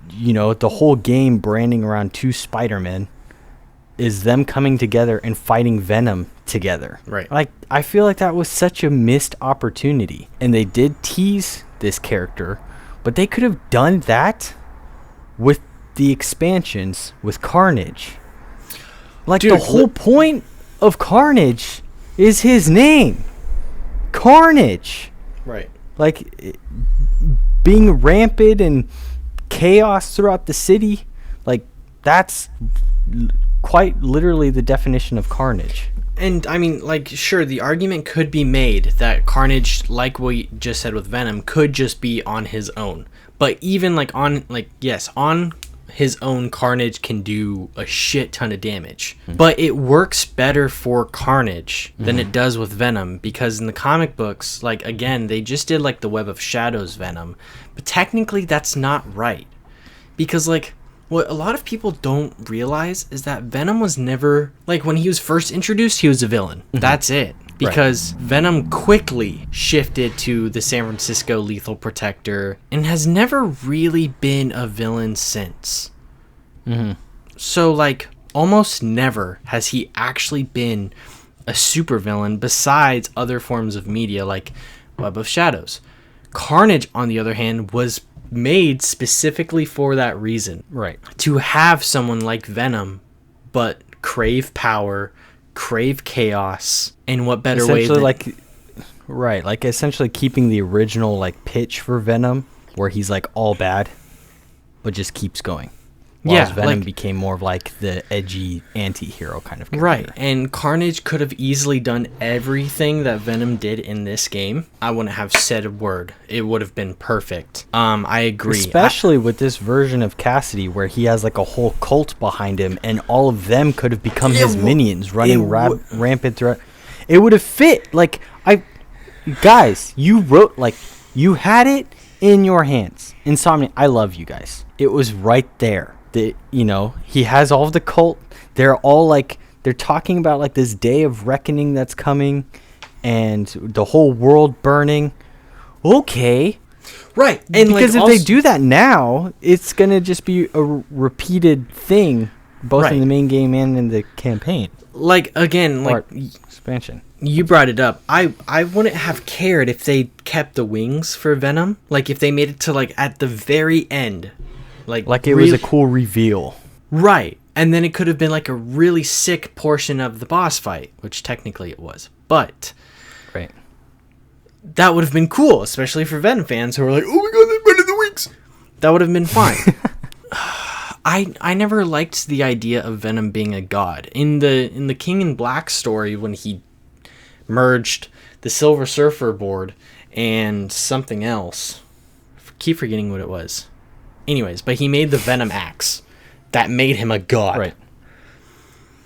the whole game branding around two Spider-Men is them coming together and fighting Venom together. Right. Like, I feel like that was such a missed opportunity. And they did tease this character, but they could have done that with the expansions with Carnage. Like, Dude, the whole point of Carnage is his name. Carnage. Right. Like, being rampant and chaos throughout the city, like, that's quite literally the definition of Carnage. And I mean, like, sure, the argument could be made that Carnage, like what you just said with Venom, could just be on his own. But even on his own, Carnage can do a shit ton of damage. Mm-hmm. But it works better for Carnage than it does with Venom, because in the comic books, like, again, they just did like the Web of Shadows Venom, but technically that's not right, because like, what a lot of people don't realize is that Venom was never, like, when he was first introduced, he was a villain. Mm-hmm. That's it. Because Venom quickly shifted to the San Francisco Lethal Protector and has never really been a villain since. Mm-hmm. So, like, almost never has he actually been a supervillain besides other forms of media like Web of Shadows. Carnage, on the other hand, was made specifically for that reason. Right. To have someone like Venom, but crave power, crave chaos, and what better way than... like essentially keeping the original, like, pitch for Venom, where he's, like, all bad, but just keeps going. Whereas Venom became more of, like, the edgy anti-hero kind of character. Right, and Carnage could have easily done everything that Venom did in this game. I wouldn't have said a word. It would have been perfect. I agree. Especially with this version of Cassidy, where he has, like, a whole cult behind him, and all of them could have become his minions, running rampant throughout. It would have fit. Like, guys, you wrote, like, you had it in your hands. Insomniac, I love you guys. It was right there. He has all of the cult. They're all, like, they're talking about, like, this day of reckoning that's coming and the whole world burning. Okay. Right. And because if they do that now, it's going to just be a repeated thing, both in the main game and in the campaign. Like, again, like, expansion. You brought it up. I wouldn't have cared if they kept the wings for Venom. Like, if they made it to, like, at the very end. Like it was a cool reveal. Right. And then it could have been like a really sick portion of the boss fight, which technically it was. But that would have been cool, especially for Venom fans who are like, oh my god, they're better than wings. That would have been fine. I never liked the idea of Venom being a god. In the King in Black story, when he merged the Silver Surfer board and something else, I keep forgetting what it was. Anyways, but he made the Venom axe that made him a god. Right.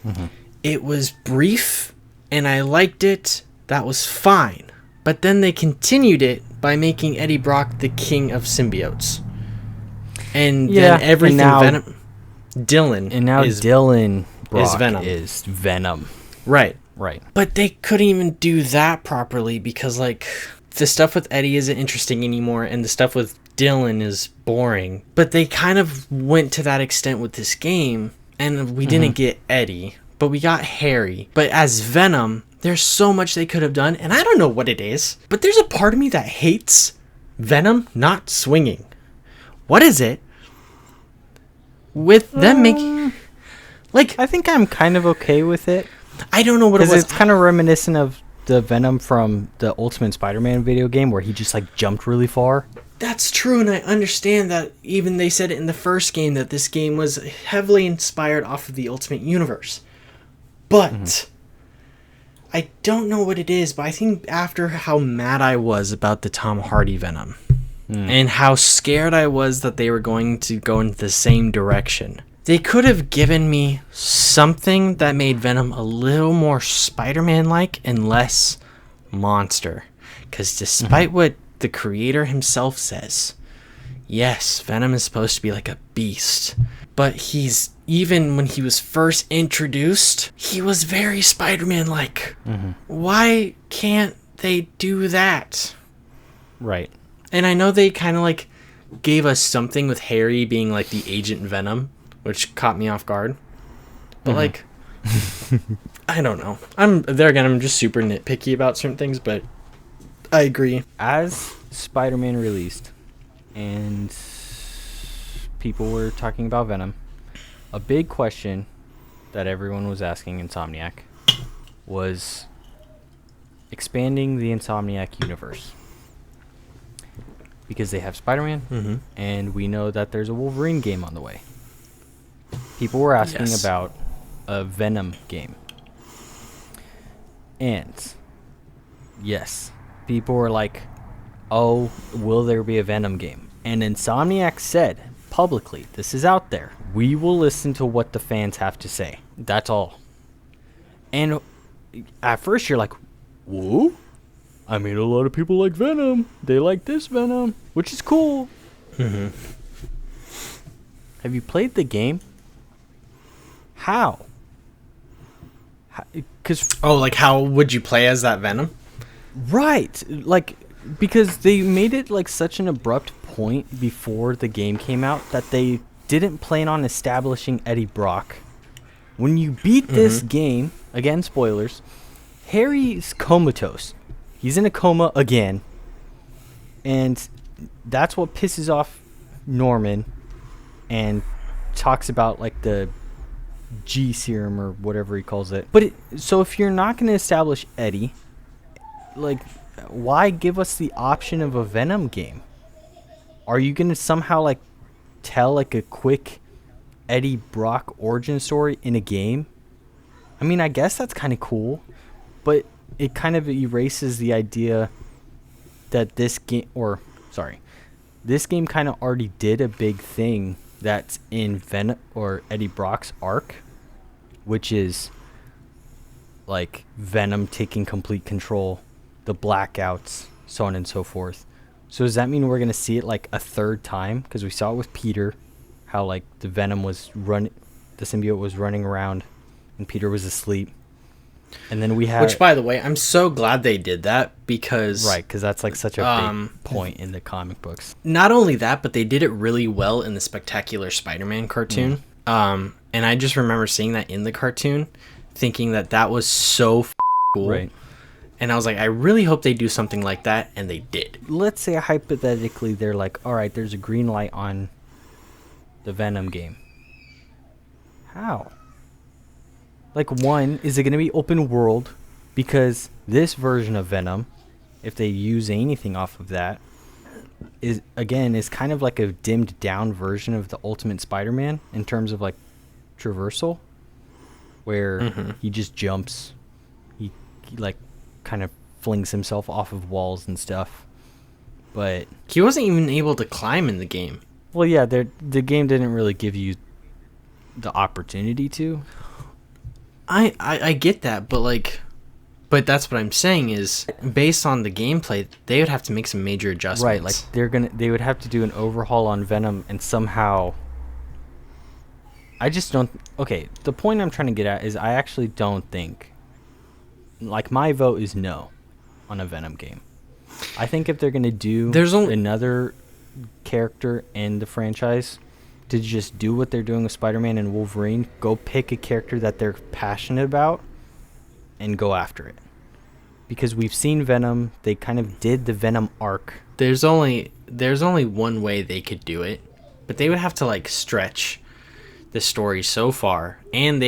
Mm-hmm. It was brief, and I liked it. That was fine. But then they continued it by making Eddie Brock the king of symbiotes. And then everything Venom... Dylan is Venom. Right. Right. But they couldn't even do that properly because, like, the stuff with Eddie isn't interesting anymore, and the stuff with Dylan is boring. But they kind of went to that extent with this game, and we didn't get Eddie, but we got Harry. But as Venom, there's so much they could have done, and I don't know what it is, but there's a part of me that hates Venom not swinging. What is it with them making... Like, I think I'm kind of okay with it. I don't know what it was. It's kind of reminiscent of the Venom from the Ultimate Spider-Man video game, where he just, like, jumped really far. That's true, and I understand that. Even they said it in the first game that this game was heavily inspired off of the Ultimate Universe. But I don't know what it is, but I think after how mad I was about the Tom Hardy Venom and how scared I was that they were going to go in the same direction, they could have given me something that made Venom a little more Spider-Man-like and less monster. Because despite what the creator himself says, yes, Venom is supposed to be like a beast, but he's, even when he was first introduced, he was very Spider-Man-like. Why can't they do that? Right. And I know they kind of like gave us something with Harry being like the Agent Venom, which caught me off guard. But like, I don't know. I'm just super nitpicky about certain things, but I agree. As Spider-Man released and people were talking about Venom, a big question that everyone was asking Insomniac was expanding the Insomniac universe. Because they have Spider-Man, and we know that there's a Wolverine game on the way. People were asking about a Venom game. And, yes, people were like, oh, will there be a Venom game? And Insomniac said publicly, this is out there, we will listen to what the fans have to say. That's all. And at first you're like, whoa? I mean, a lot of people like Venom. They like this Venom, which is cool. Have you played the game? How? Like how would you play as that Venom? Right. Like, because they made it like such an abrupt point before the game came out that they didn't plan on establishing Eddie Brock. When you beat this game, again, spoilers, Harry's comatose. He's in a coma again. And that's what pisses off Norman and talks about like the G serum or whatever he calls it. But so if you're not going to establish Eddie, like, why give us the option of a Venom game? Are you going to somehow like tell like a quick Eddie Brock origin story in a game? I mean, I guess that's kind of cool, but it kind of erases the idea that this game kind of already did a big thing that's in Venom or Eddie Brock's arc, which is like Venom taking complete control, the blackouts, so on and so forth. So does that mean we're going to see it like a third time? Because we saw it with Peter, how like the Venom was the symbiote was running around and Peter was asleep. And then we have... Which, by the way, I'm so glad they did that because... Right, because that's like such a big point in the comic books. Not only that, but they did it really well in the Spectacular Spider-Man cartoon. And I just remember seeing that in the cartoon, thinking that was so cool. Right. And I was like, I really hope they do something like that, and they did. Let's say hypothetically they're like, all right, there's a green light on the Venom game. How? Like, one, is it going to be open world? Because this version of Venom, if they use anything off of that, is kind of like a dimmed down version of the Ultimate Spider-Man in terms of like traversal, where he just jumps, he like kind of flings himself off of walls and stuff. But he wasn't even able to climb in the game. Well, yeah, the game didn't really give you the opportunity to. I get that, but that's what I'm saying is based on the gameplay, they would have to make some major adjustments. Right, like they would have to do an overhaul on Venom and somehow. I just don't. Okay, the point I'm trying to get at is I actually don't think. Like, my vote is no on a Venom game. I think if they're gonna do another character in the franchise, to just do what they're doing with Spider-Man and Wolverine, go pick a character that they're passionate about and go after it. Because we've seen Venom, they kind of did the Venom arc. There's only one way they could do it, but they would have to like stretch the story so far, and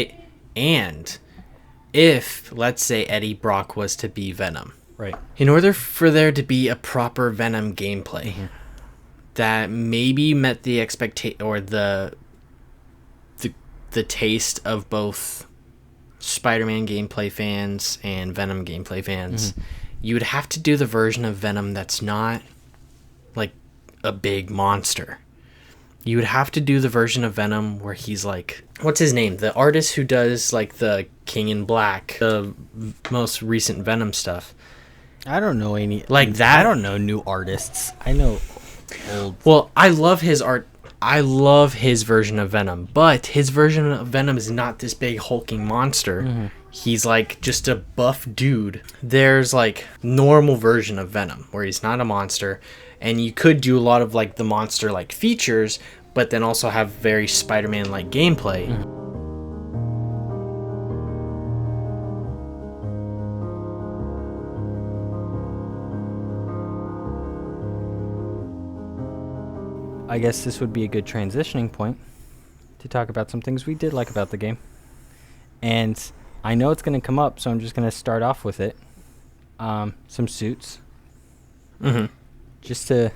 if let's say Eddie Brock was to be Venom, right? In order for there to be a proper Venom gameplay, that maybe met the expectation or the taste of both Spider-Man gameplay fans and Venom gameplay fans, you would have to do the version of Venom that's not like a big monster. You would have to do the version of Venom where he's like, what's his name? The artist who does like the King in Black, the most recent Venom stuff. I don't know any like that. I don't know new artists. I know old. Well, I love his art. I love his version of Venom, but his version of Venom is not this big hulking monster. He's like just a buff dude. There's like normal version of Venom where he's not a monster, and you could do a lot of like the monster like features, but then also have very Spider-Man like gameplay. I guess this would be a good transitioning point to talk about some things we did like about the game. And I know it's going to come up, so I'm just going to start off with it. Some suits. Mm-hmm. Just to...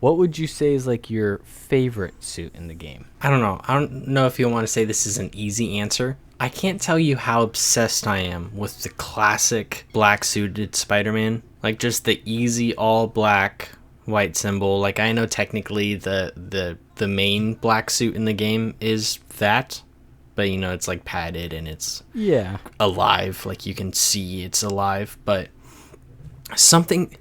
What would you say is like your favorite suit in the game? I don't know. I don't know if you'll want to say this is an easy answer. I can't tell you how obsessed I am with the classic black suited Spider-Man. Like just the easy all black white symbol. Like I know technically the main black suit in the game is that, but you know it's like padded and it's alive. Like you can see it's alive, but something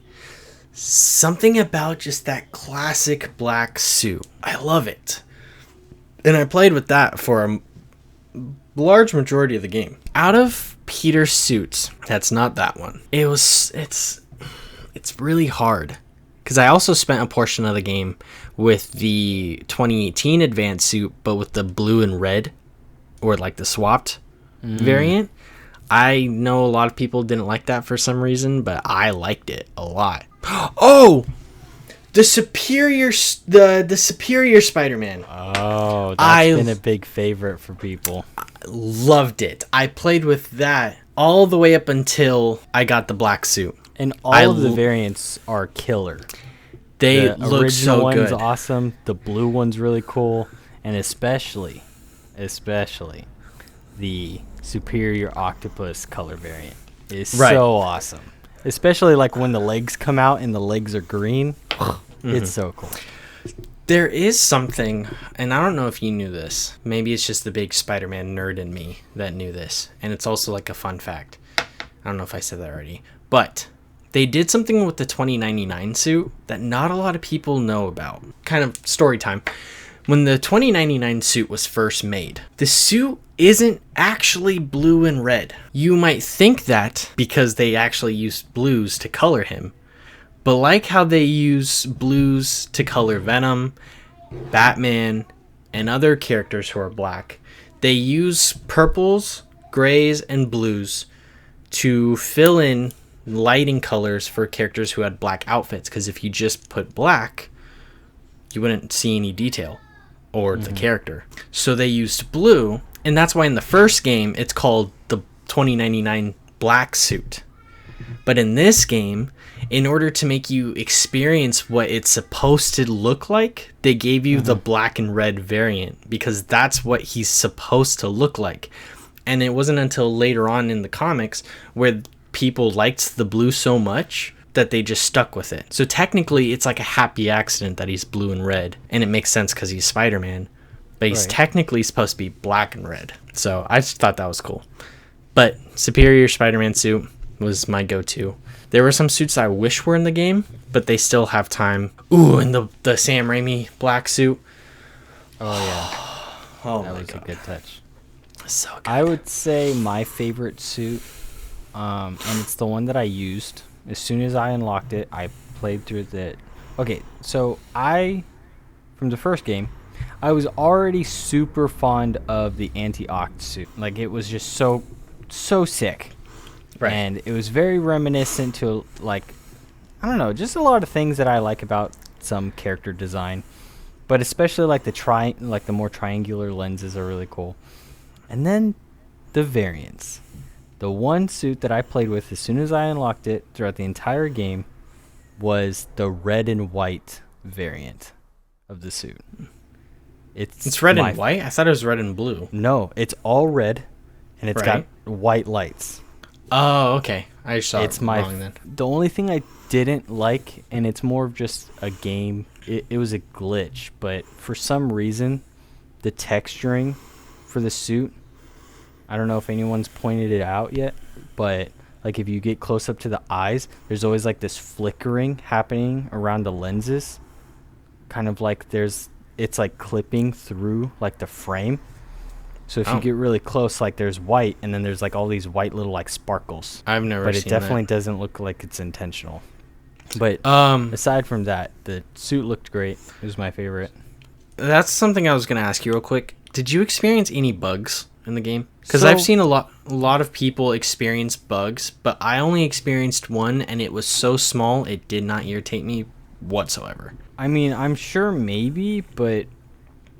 about just that classic black suit. I love it. And I played with that for a large majority of the game. Out of Peter's suits, that's not that one. It's really hard. Because I also spent a portion of the game with the 2018 advanced suit, but with the blue and red, or like the swapped variant. I know a lot of people didn't like that for some reason, but I liked it a lot. Oh, the superior Spider-Man. Oh, that's been a big favorite for people. Loved it. I played with that all the way up until I got the black suit. And all of the variants are killer. They look so good. The original one's awesome. The blue one's really cool, and especially the superior octopus color variant is so awesome. Especially like when the legs come out and the legs are green. It's so cool. There is something, and I don't know if you knew this. Maybe it's just the big Spider-Man nerd in me that knew this. And it's also like a fun fact. I don't know if I said that already. But they did something with the 2099 suit that not a lot of people know about. Kind of story time. When the 2099 suit was first made, the suit isn't actually blue and red. You might think that because they actually used blues to color him. But like how they use blues to color Venom, Batman, and other characters who are black, they use purples, grays, and blues to fill in lighting colors for characters who had black outfits. Because if you just put black, you wouldn't see any detail or the character. So they used blue, and that's why in the first game it's called the 2099 black suit. But in this game, in order to make you experience what it's supposed to look like, they gave you the black and red variant because that's what he's supposed to look like. And it wasn't until later on in the comics where people liked the blue so much that they just stuck with it. So technically it's like a happy accident that he's blue and red, and it makes sense because he's Spider-Man, but he's technically supposed to be black and red. So I just thought that was cool. But superior Spider-Man suit was my go-to. There were some suits I wish were in the game, but they still have time. Ooh, and the Sam Raimi black suit. Oh yeah. That was a good touch. So good. I would say my favorite suit, and it's the one that I used as soon as I unlocked it. I played through it. Okay, so from the first game, I was already super fond of the anti-oct suit. Like it was just so sick. Right. And it was very reminiscent to, like, I don't know, just a lot of things that I like about some character design. But especially, like, the more triangular lenses are really cool. And then the variants. The one suit that I played with as soon as I unlocked it throughout the entire game was the red and white variant of the suit. It's red and white? I thought it was red and blue. No, it's all red, and it's got white lights. Oh, okay. I saw it wrong then. The only thing I didn't like, and it's more of just a game, it was a glitch, but for some reason, the texturing for the suit, I don't know if anyone's pointed it out yet, but like if you get close up to the eyes, there's always like this flickering happening around the lenses, kind of like it's like clipping through like the frame. So if you get really close, like there's white, and then there's like all these white little like sparkles. I've never seen that. But it definitely doesn't look like it's intentional. But aside from that, the suit looked great. It was my favorite. That's something I was going to ask you real quick. Did you experience any bugs in the game? Because I've seen a lot of people experience bugs, but I only experienced one, and it was so small it did not irritate me whatsoever. I mean, I'm sure maybe, but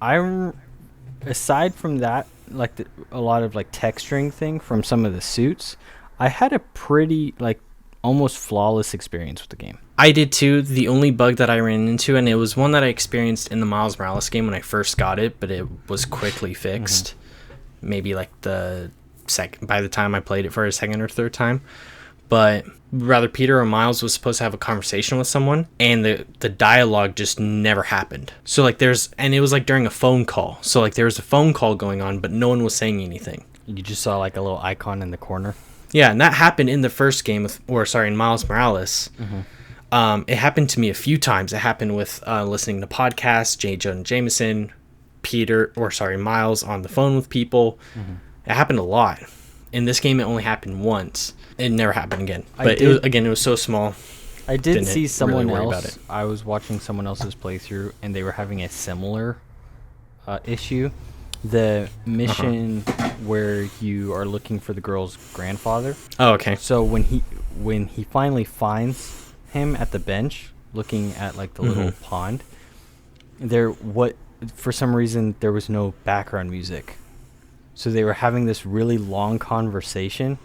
I'm aside from that, like a lot of like texturing thing from some of the suits, I had a pretty like almost flawless experience with the game. I did too. The only bug that I ran into, and it was one that I experienced in the Miles Morales game when I first got it, but it was quickly fixed. Maybe like by the time I played it for a second or third time. But rather Peter or Miles was supposed to have a conversation with someone, and the dialogue just never happened. So like and it was like during a phone call. So like there was a phone call going on, but no one was saying anything. You just saw like a little icon in the corner. Yeah, and that happened in the first game in Miles Morales. It happened to me a few times. It happened with listening to podcasts, J. Jonah Jameson, Miles on the phone with people. It happened a lot. In this game, it only happened once. It never happened again. But it was so small. I did see someone else. I was watching someone else's playthrough, and they were having a similar issue. The mission where you are looking for the girl's grandfather. Oh, okay. So when he finally finds him at the bench, looking at like the little pond, for some reason there was no background music. So they were having this really long conversation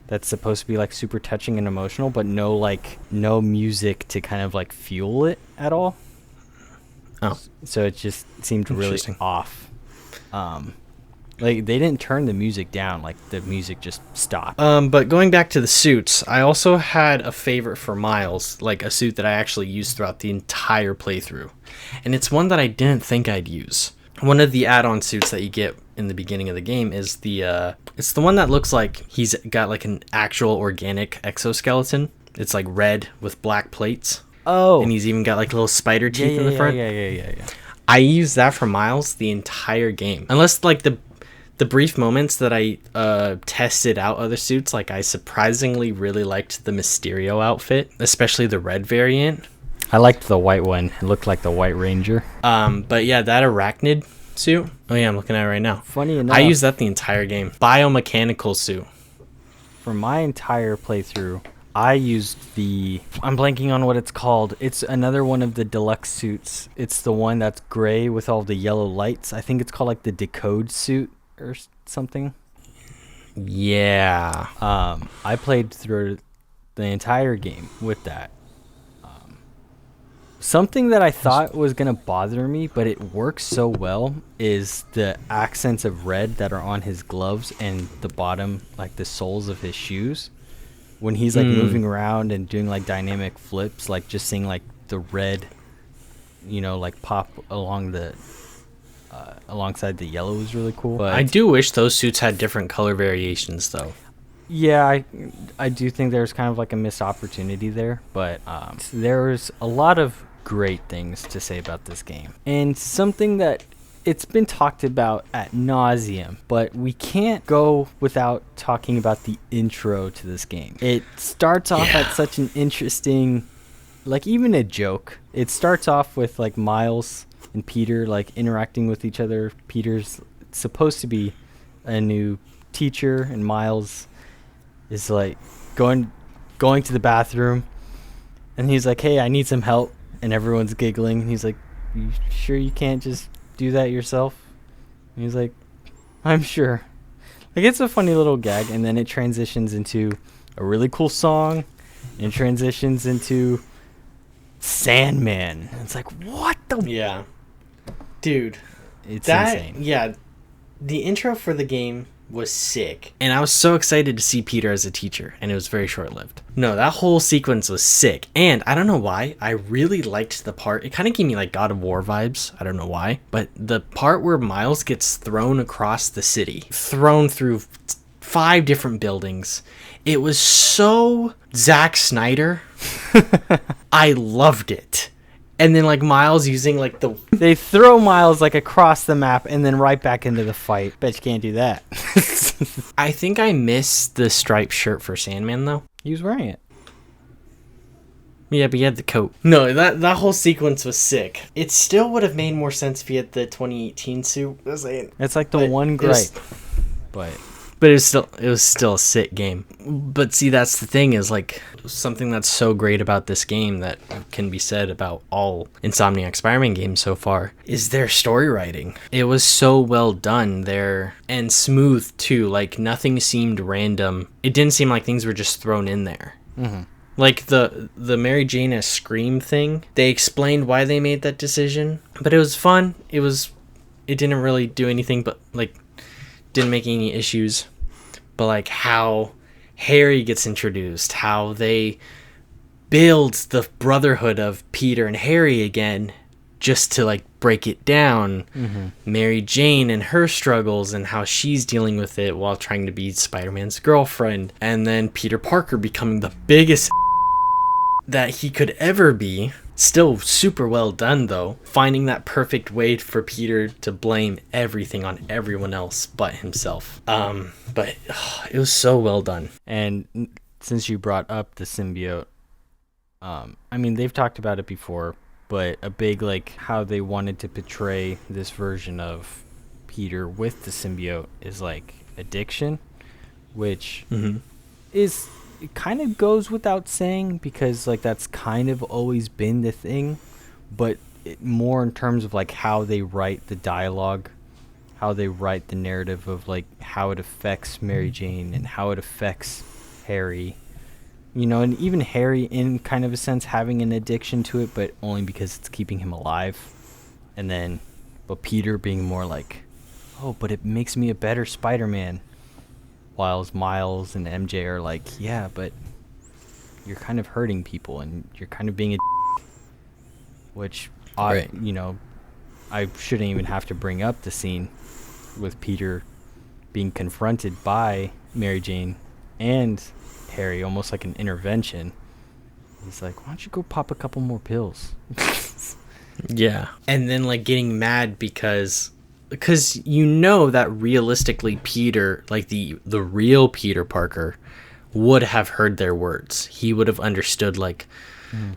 that's supposed to be like super touching and emotional, but no music to kind of like fuel it at all. Oh. So it just seemed really off. Like they didn't turn the music down, like the music just stopped. But going back to the suits, I also had a favorite for Miles, like a suit that I actually used throughout the entire playthrough. And it's one that I didn't think I'd use. One of the add-on suits that you get in the beginning of the game is it's the one that looks like he's got like an actual organic exoskeleton. It's like red with black plates. Oh. And he's even got like little spider teeth in the front. Yeah. I used that for Miles the entire game. Unless like the brief moments that I tested out other suits, like I surprisingly really liked the Mysterio outfit, especially the red variant. I liked the white one. It looked like the White Ranger. But yeah, that arachnid suit. Oh yeah, I'm looking at it right now. Funny enough, I used that the entire game. Biomechanical suit. For my entire playthrough, I used I'm blanking on what it's called. It's another one of the deluxe suits. It's the one that's gray with all the yellow lights. I think it's called like the Decode suit or something. Yeah. I played through the entire game with that. Something that I thought was going to bother me, but it works so well, is the accents of red that are on his gloves and the bottom, like the soles of his shoes. When he's like moving around and doing like dynamic flips, like just seeing like the red, like pop along alongside the yellow was really cool. But I do wish those suits had different color variations though. Yeah, I do think there's kind of like a missed opportunity there, but there's a lot of great things to say about this game. And something that it's been talked about at nauseum, but we can't go without talking about the intro to this game. It starts off at such an interesting, like even a joke. It starts off with like Miles and Peter like interacting with each other. Peter's supposed to be a new teacher, and Miles is like going to the bathroom, and he's like, "Hey, I need some help," and everyone's giggling, and he's like, "You sure you can't just do that yourself?" And he's like, "I'm sure." Like, it's a funny little gag, and then it transitions into a really cool song, and it transitions into Sandman. It's like, what the? Yeah, dude, It's insane. Yeah, the intro for the game was sick, and I was so excited to see Peter as a teacher, and it was very short-lived. No, that whole sequence was sick, and I don't know why, I really liked the part. It kind of gave me like God of War vibes. I don't know why, but the part where Miles gets thrown across the city, thrown through 5 different buildings, it was so Zack Snyder. I loved it. And then like Miles using like they throw Miles like across the map and then right back into the fight. Bet you can't do that. I think I missed the striped shirt for Sandman though. He was wearing it. Yeah, but he had the coat. No, that whole sequence was sick. It still would have made more sense if he had the 2018 suit. It's like the one gripe. But But it was still a sick game. But see, that's the thing, is like something that's so great about this game that can be said about all Insomniac Spider-Man games so far is their story writing. It was so well done there, and smooth too. Like nothing seemed random. It didn't seem like things were just thrown in there. Mm-hmm. Like the Mary Jane as Scream thing, they explained why they made that decision, but it was fun. It didn't really do anything, but like didn't make any issues. But like how Harry gets introduced, how they build the brotherhood of Peter and Harry again, just to like break it down. Mm-hmm. Mary Jane and her struggles and how she's dealing with it while trying to be Spider-Man's girlfriend, and then Peter Parker becoming the biggest that he could ever be. Still super well done though, finding that perfect way for Peter to blame everything on everyone else but himself. But it was so well done. And since you brought up the symbiote, I mean, they've talked about it before, but a big, like, how they wanted to portray this version of Peter with the symbiote is like addiction, which is, it kind of goes without saying, because like that's kind of always been the thing, but more in terms of like how they write the dialogue, how they write the narrative of like how it affects Mary Jane and how it affects Harry, you know, and even Harry in kind of a sense having an addiction to it, but only because it's keeping him alive. And then, but Peter being more like, oh, but it makes me a better Spider-Man. While Miles and MJ are like, yeah, but you're kind of hurting people and you're kind of being a which, right. You know, I shouldn't even have to bring up the scene with Peter being confronted by Mary Jane and Harry, almost like an intervention. He's like, why don't you go pop a couple more pills? Yeah. And then like getting mad because you know that realistically Peter, like the real Peter Parker, would have heard their words. He would have understood, like,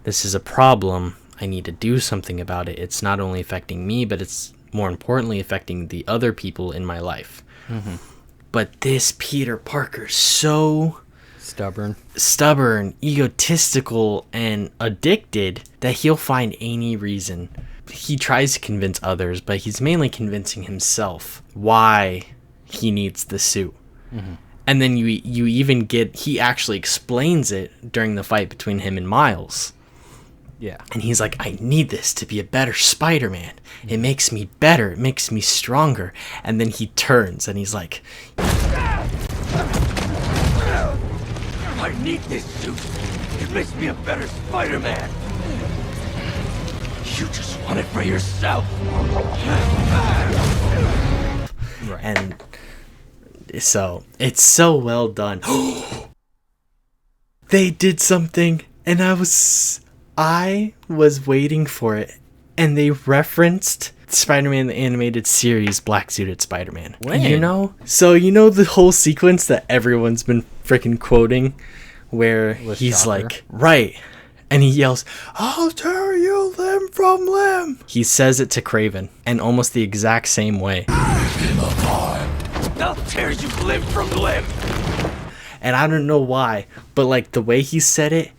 this is a problem. I need to do something about it. It's not only affecting me, but it's more importantly affecting the other people in my life. Mm-hmm. But this Peter Parker, so stubborn, egotistical, and addicted that he'll find any reason. He tries to convince others, but he's mainly convincing himself why he needs the suit. Mm-hmm. And then you even get, he actually explains it during the fight between him and Miles. Yeah. And he's like, I need this to be a better Spider-Man. It makes me better. It makes me stronger. And then he turns and he's like, I need this suit. It makes me a better Spider-Man. You just want it for yourself. Right. And so it's so well done. They did something, and I was waiting for it, and they referenced Spider-Man the animated series Black Suited Spider-Man. When? You know? So you know the whole sequence that everyone's been freaking quoting where he's Shocker. like, right. And he yells, I'll tear you limb from limb. He says it to Kraven, and almost the exact same way. I'll tear you limb from limb. And I don't know why, but like the way he said it,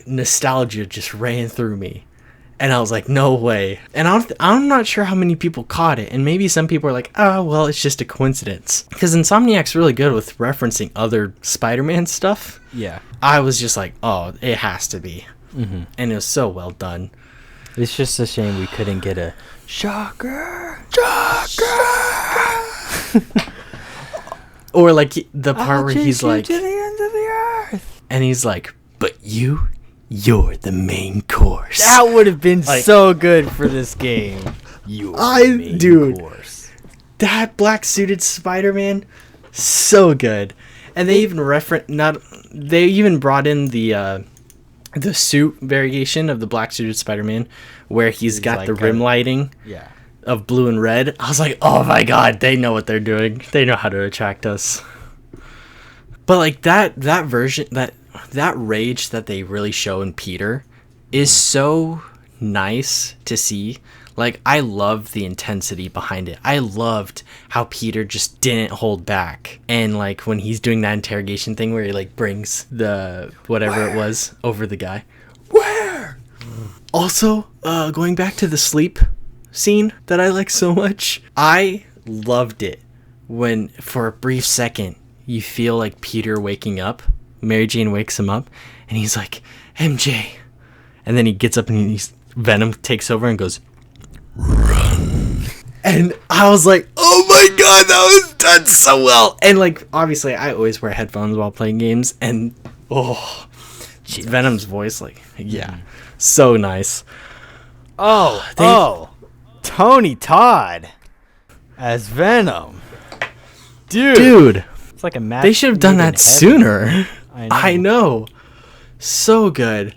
nostalgia just ran through me. And I was like, no way. And I'm not sure how many people caught it. And maybe some people are like, oh, well, it's just a coincidence. Because Insomniac's really good with referencing other Spider-Man stuff. Yeah. I was just like, oh, it has to be. Mm-hmm. And it was so well done. It's just a shame we couldn't get a shocker. Or like the part where he's like, to the end of the earth. And he's like, but you're the main course. That would have been so good for this game. Course. That black suited Spider-Man, so good. And they even they even brought in the suit variation of the black suited Spider-Man, where he's got like the rim lighting of blue and red. I was like, oh my god, they know what they're doing. They know how to attract us. But like that version, that rage that they really show in Peter is so nice to see. Like, I loved the intensity behind it. I loved how Peter just didn't hold back. And, like, when he's doing that interrogation thing where he, like, brings the whatever it was over the guy. Where? Also, going back to the sleep scene that I like so much, I loved it when, for a brief second, you feel like Peter waking up. Mary Jane wakes him up, and he's like, MJ. And then he gets up and Venom takes over and goes, run. And I was like, oh my god, that was done so well. And like, obviously I always wear headphones while playing games, and Venom's voice, like, yeah, so nice. Tony Todd as Venom. Dude, it's like a match. they should have done that sooner. I know. So good.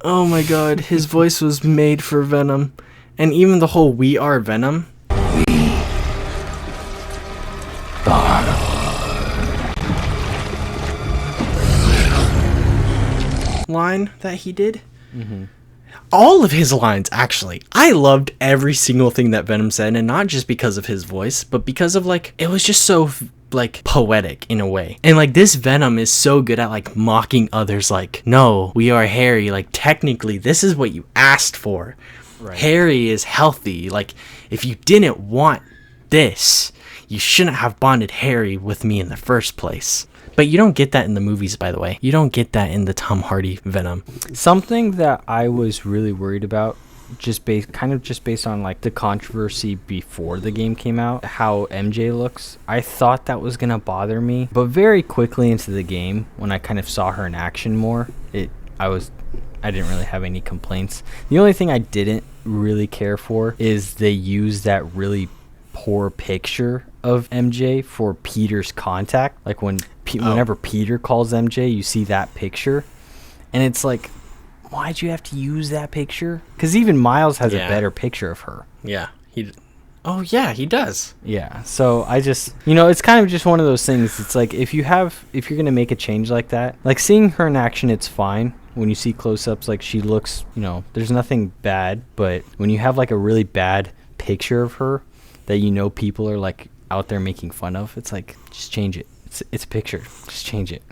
Oh my god, his voice was made for Venom. And even the whole "We are Venom" line that he did. All of his lines, actually. I loved every single thing that Venom said, and not just because of his voice, but because of, like, it was just so, like, poetic in a way. And, like, this Venom is so good at, like, mocking others, like, no, we are Harry. Like, technically, this is what you asked for. Right. Harry is healthy. Like, if you didn't want this, you shouldn't have bonded Harry with me in the first place. But you don't get that in the movies, by the way. You don't get that in the Tom Hardy Venom. Something that I was really worried about, just based on like the controversy before the game came out, how MJ looks. I thought that was gonna bother me, but very quickly into the game, when I kind of saw her in action more, I didn't really have any complaints. The only thing I didn't really care for is they used that really poor picture of MJ for Peter's contact. Like whenever Peter calls MJ, you see that picture, and it's like, why'd you have to use that picture? Because even Miles has a better picture of her. Yeah, he does. Yeah, so I just, it's kind of just one of those things. It's like if you're gonna make a change like that, like seeing her in action, it's fine. When you see close-ups, like she looks, there's nothing bad. But when you have like a really bad picture of her that people are like out there making fun of, it's like, just change it. It's a picture. Just change it.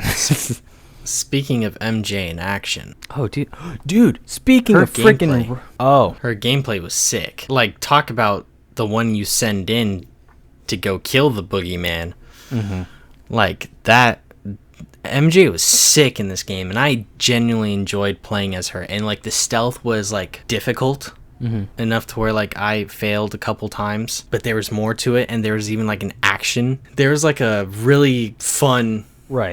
Speaking of MJ in action. Oh, dude. Speaking of freaking. Her gameplay was sick. Like, talk about the one you send in to go kill the boogeyman. Mm-hmm. Like that. MJ was sick in this game, and I genuinely enjoyed playing as her. And like the stealth was like difficult. Mm-hmm. Enough to where like I failed a couple times, but there was more to it, and there was even like an action. There was like a really fun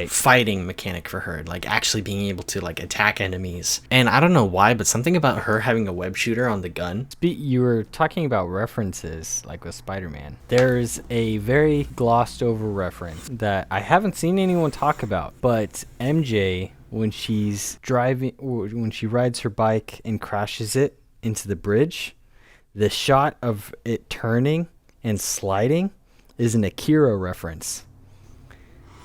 fighting mechanic for her, like actually being able to like attack enemies. And I don't know why, but something about her having a web shooter on the gun. You were talking about references like with Spider-Man. There's a very glossed over reference that I haven't seen anyone talk about, but MJ, when she's driving, or when she rides her bike and crashes it into the bridge, the shot of it turning and sliding is an Akira reference.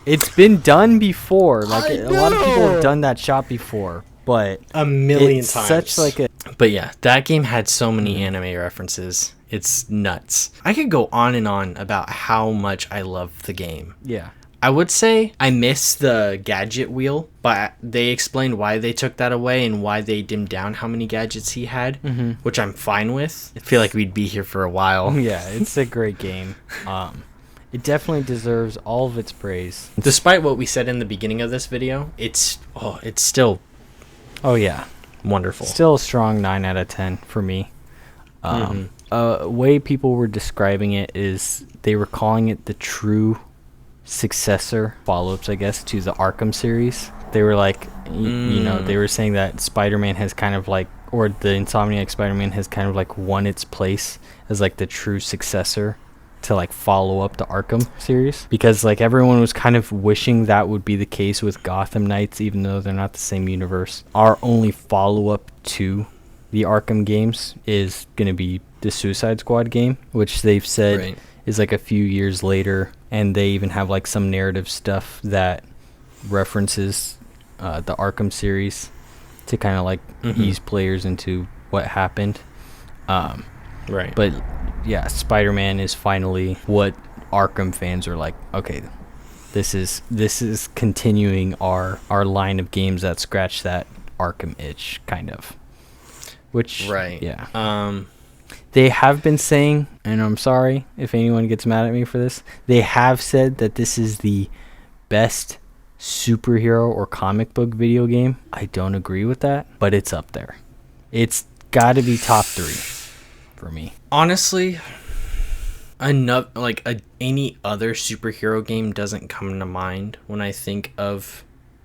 It's been done before. Like a lot of people have done that shot before, but a million times. Such like a. But yeah, that game had so many anime references. It's nuts. I could go on and on about how much I love the game. Yeah. I would say I miss the gadget wheel, but they explained why they took that away and why they dimmed down how many gadgets he had, which I'm fine with. I feel like we'd be here for a while. Yeah, it's a great game. It definitely deserves all of its praise. Despite what we said in the beginning of this video, it's still wonderful. Still a strong 9 out of 10 for me. Way people were describing it is they were calling it the true successor, follow-ups, I guess, to the Arkham series. They were like, they were saying that Spider-Man has kind of like, or the Insomniac Spider-Man has kind of like won its place as like the true successor to like follow up the Arkham series, because like everyone was kind of wishing that would be the case with Gotham Knights, even though they're not the same universe. Our only follow-up to the Arkham games is going to be the Suicide Squad game, which they've said is like a few years later, and they even have like some narrative stuff that references the Arkham series to kind of like ease players into what happened. Right. But yeah, Spider-Man is finally what Arkham fans are like, okay, this is continuing our line of games that scratch that Arkham itch, kind of. Which, right. Yeah. They have been saying, and I'm sorry if anyone gets mad at me for this, they have said that this is the best superhero or comic book video game. I don't agree with that, but it's up there. It's got to be top 3 for me. Honestly, any other superhero game doesn't come to mind when I think of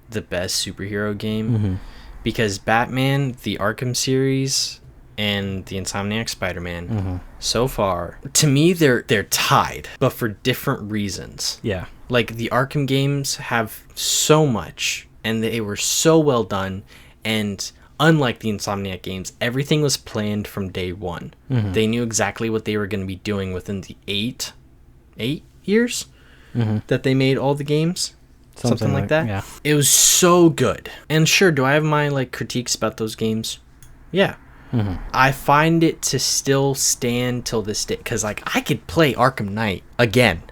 the best superhero game, because Batman, the Arkham series, and the Insomniac Spider-Man, so far, to me, they're tied, but for different reasons. Yeah. Like, the Arkham games have so much, and they were so well done, and unlike the Insomniac games, everything was planned from day one. They knew exactly what they were going to be doing within the 8 years that they made all the games. Something like that. Yeah. It was so good. And sure, do I have my critiques about those games? Yeah. I find it to still stand till this day, because I could play Arkham Knight again.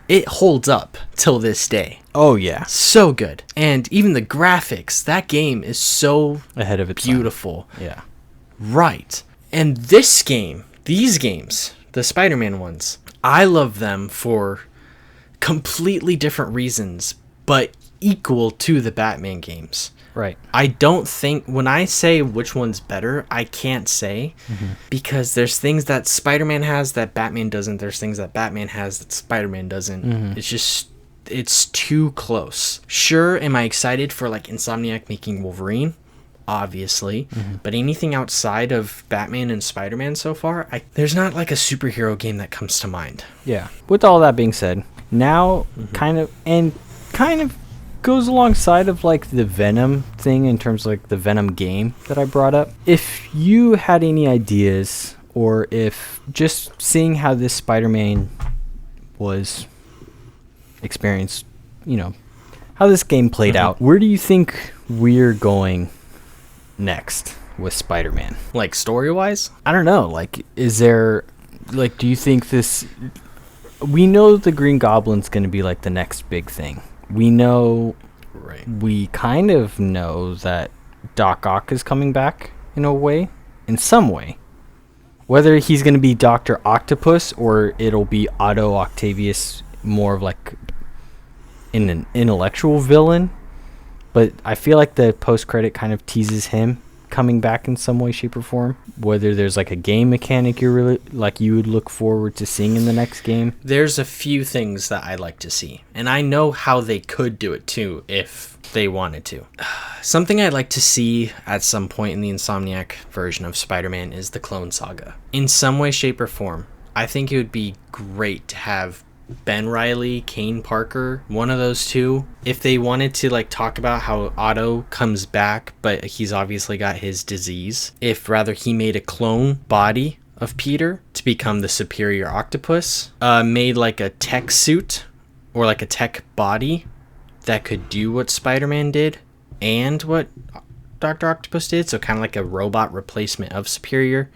It holds up till this day. Oh yeah, so good. And even the graphics, that game is so ahead of its beautiful. time. Yeah, right. And these games, the Spider-Man ones, I love them for completely different reasons, but equal to the Batman games. Right. I don't think, when I say which one's better, I can't say, because there's things that Spider-Man has that Batman doesn't. There's things that Batman has that Spider-Man doesn't. It's too close. Sure, am I excited for Insomniac making Wolverine? Obviously. But anything outside of Batman and Spider-Man so far, there's not a superhero game that comes to mind. Yeah. With all that being said, now kind of goes alongside of the Venom thing in terms of the Venom game that I brought up. If you had any ideas, or if just seeing how this Spider-Man was experienced, how this game played out, where do you think we're going next with Spider-Man? Story-wise? I don't know. Is there, do you think this... We know the Green Goblin's going to be the next big thing. We know, right? We kind of know that Doc Ock is coming back in some way. Whether he's going to be Dr. Octopus or it'll be Otto Octavius, more of an intellectual villain. But I feel like the post-credit kind of teases him coming back in some way, shape, or form. Whether there's a game mechanic you really you would look forward to seeing in the next game. There's a few things that I'd like to see, and I know how they could do it too if they wanted to. Something I'd like to see at some point in the Insomniac version of Spider-Man is the Clone Saga. In some way, shape, or form, I think it would be great to have Ben Reilly, Kane Parker, one of those two. If they wanted to talk about how Otto comes back, but he's obviously got his disease. If rather he made a clone body of Peter to become the superior octopus, made a tech suit or a tech body that could do what Spider-Man did and what Dr. Octopus did. So kind of a robot replacement of superior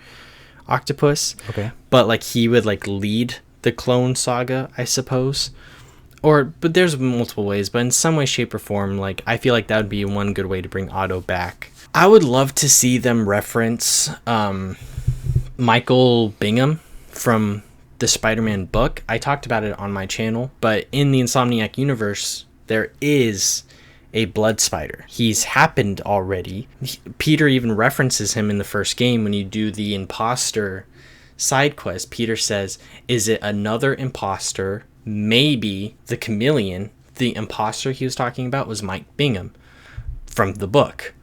octopus. Okay. But he would lead the Clone Saga, I suppose. But there's multiple ways, but in some way, shape, or form, I feel that would be one good way to bring Otto back. I would love to see them reference Michael Bingham from the Spider-Man book. I talked about it on my channel, but in the Insomniac universe, there is a blood spider. He's happened already. Peter even references him in the first game when you do the imposter side quest. Peter says, is it another imposter? Maybe the chameleon. The imposter he was talking about was Mike Bingham from the book.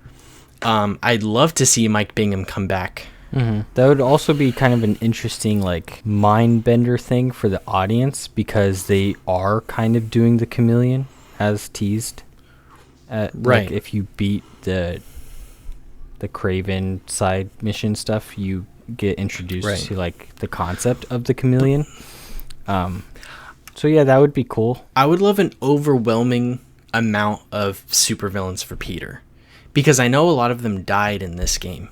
I'd love to see Mike Bingham come back. That would also be kind of an interesting mind bender thing for the audience, because they are kind of doing the chameleon as teased. Right. If you beat the Craven side mission stuff, you get introduced to the concept of the chameleon. So yeah, that would be cool. I would love an overwhelming amount of supervillains for Peter, because I know a lot of them died in this game.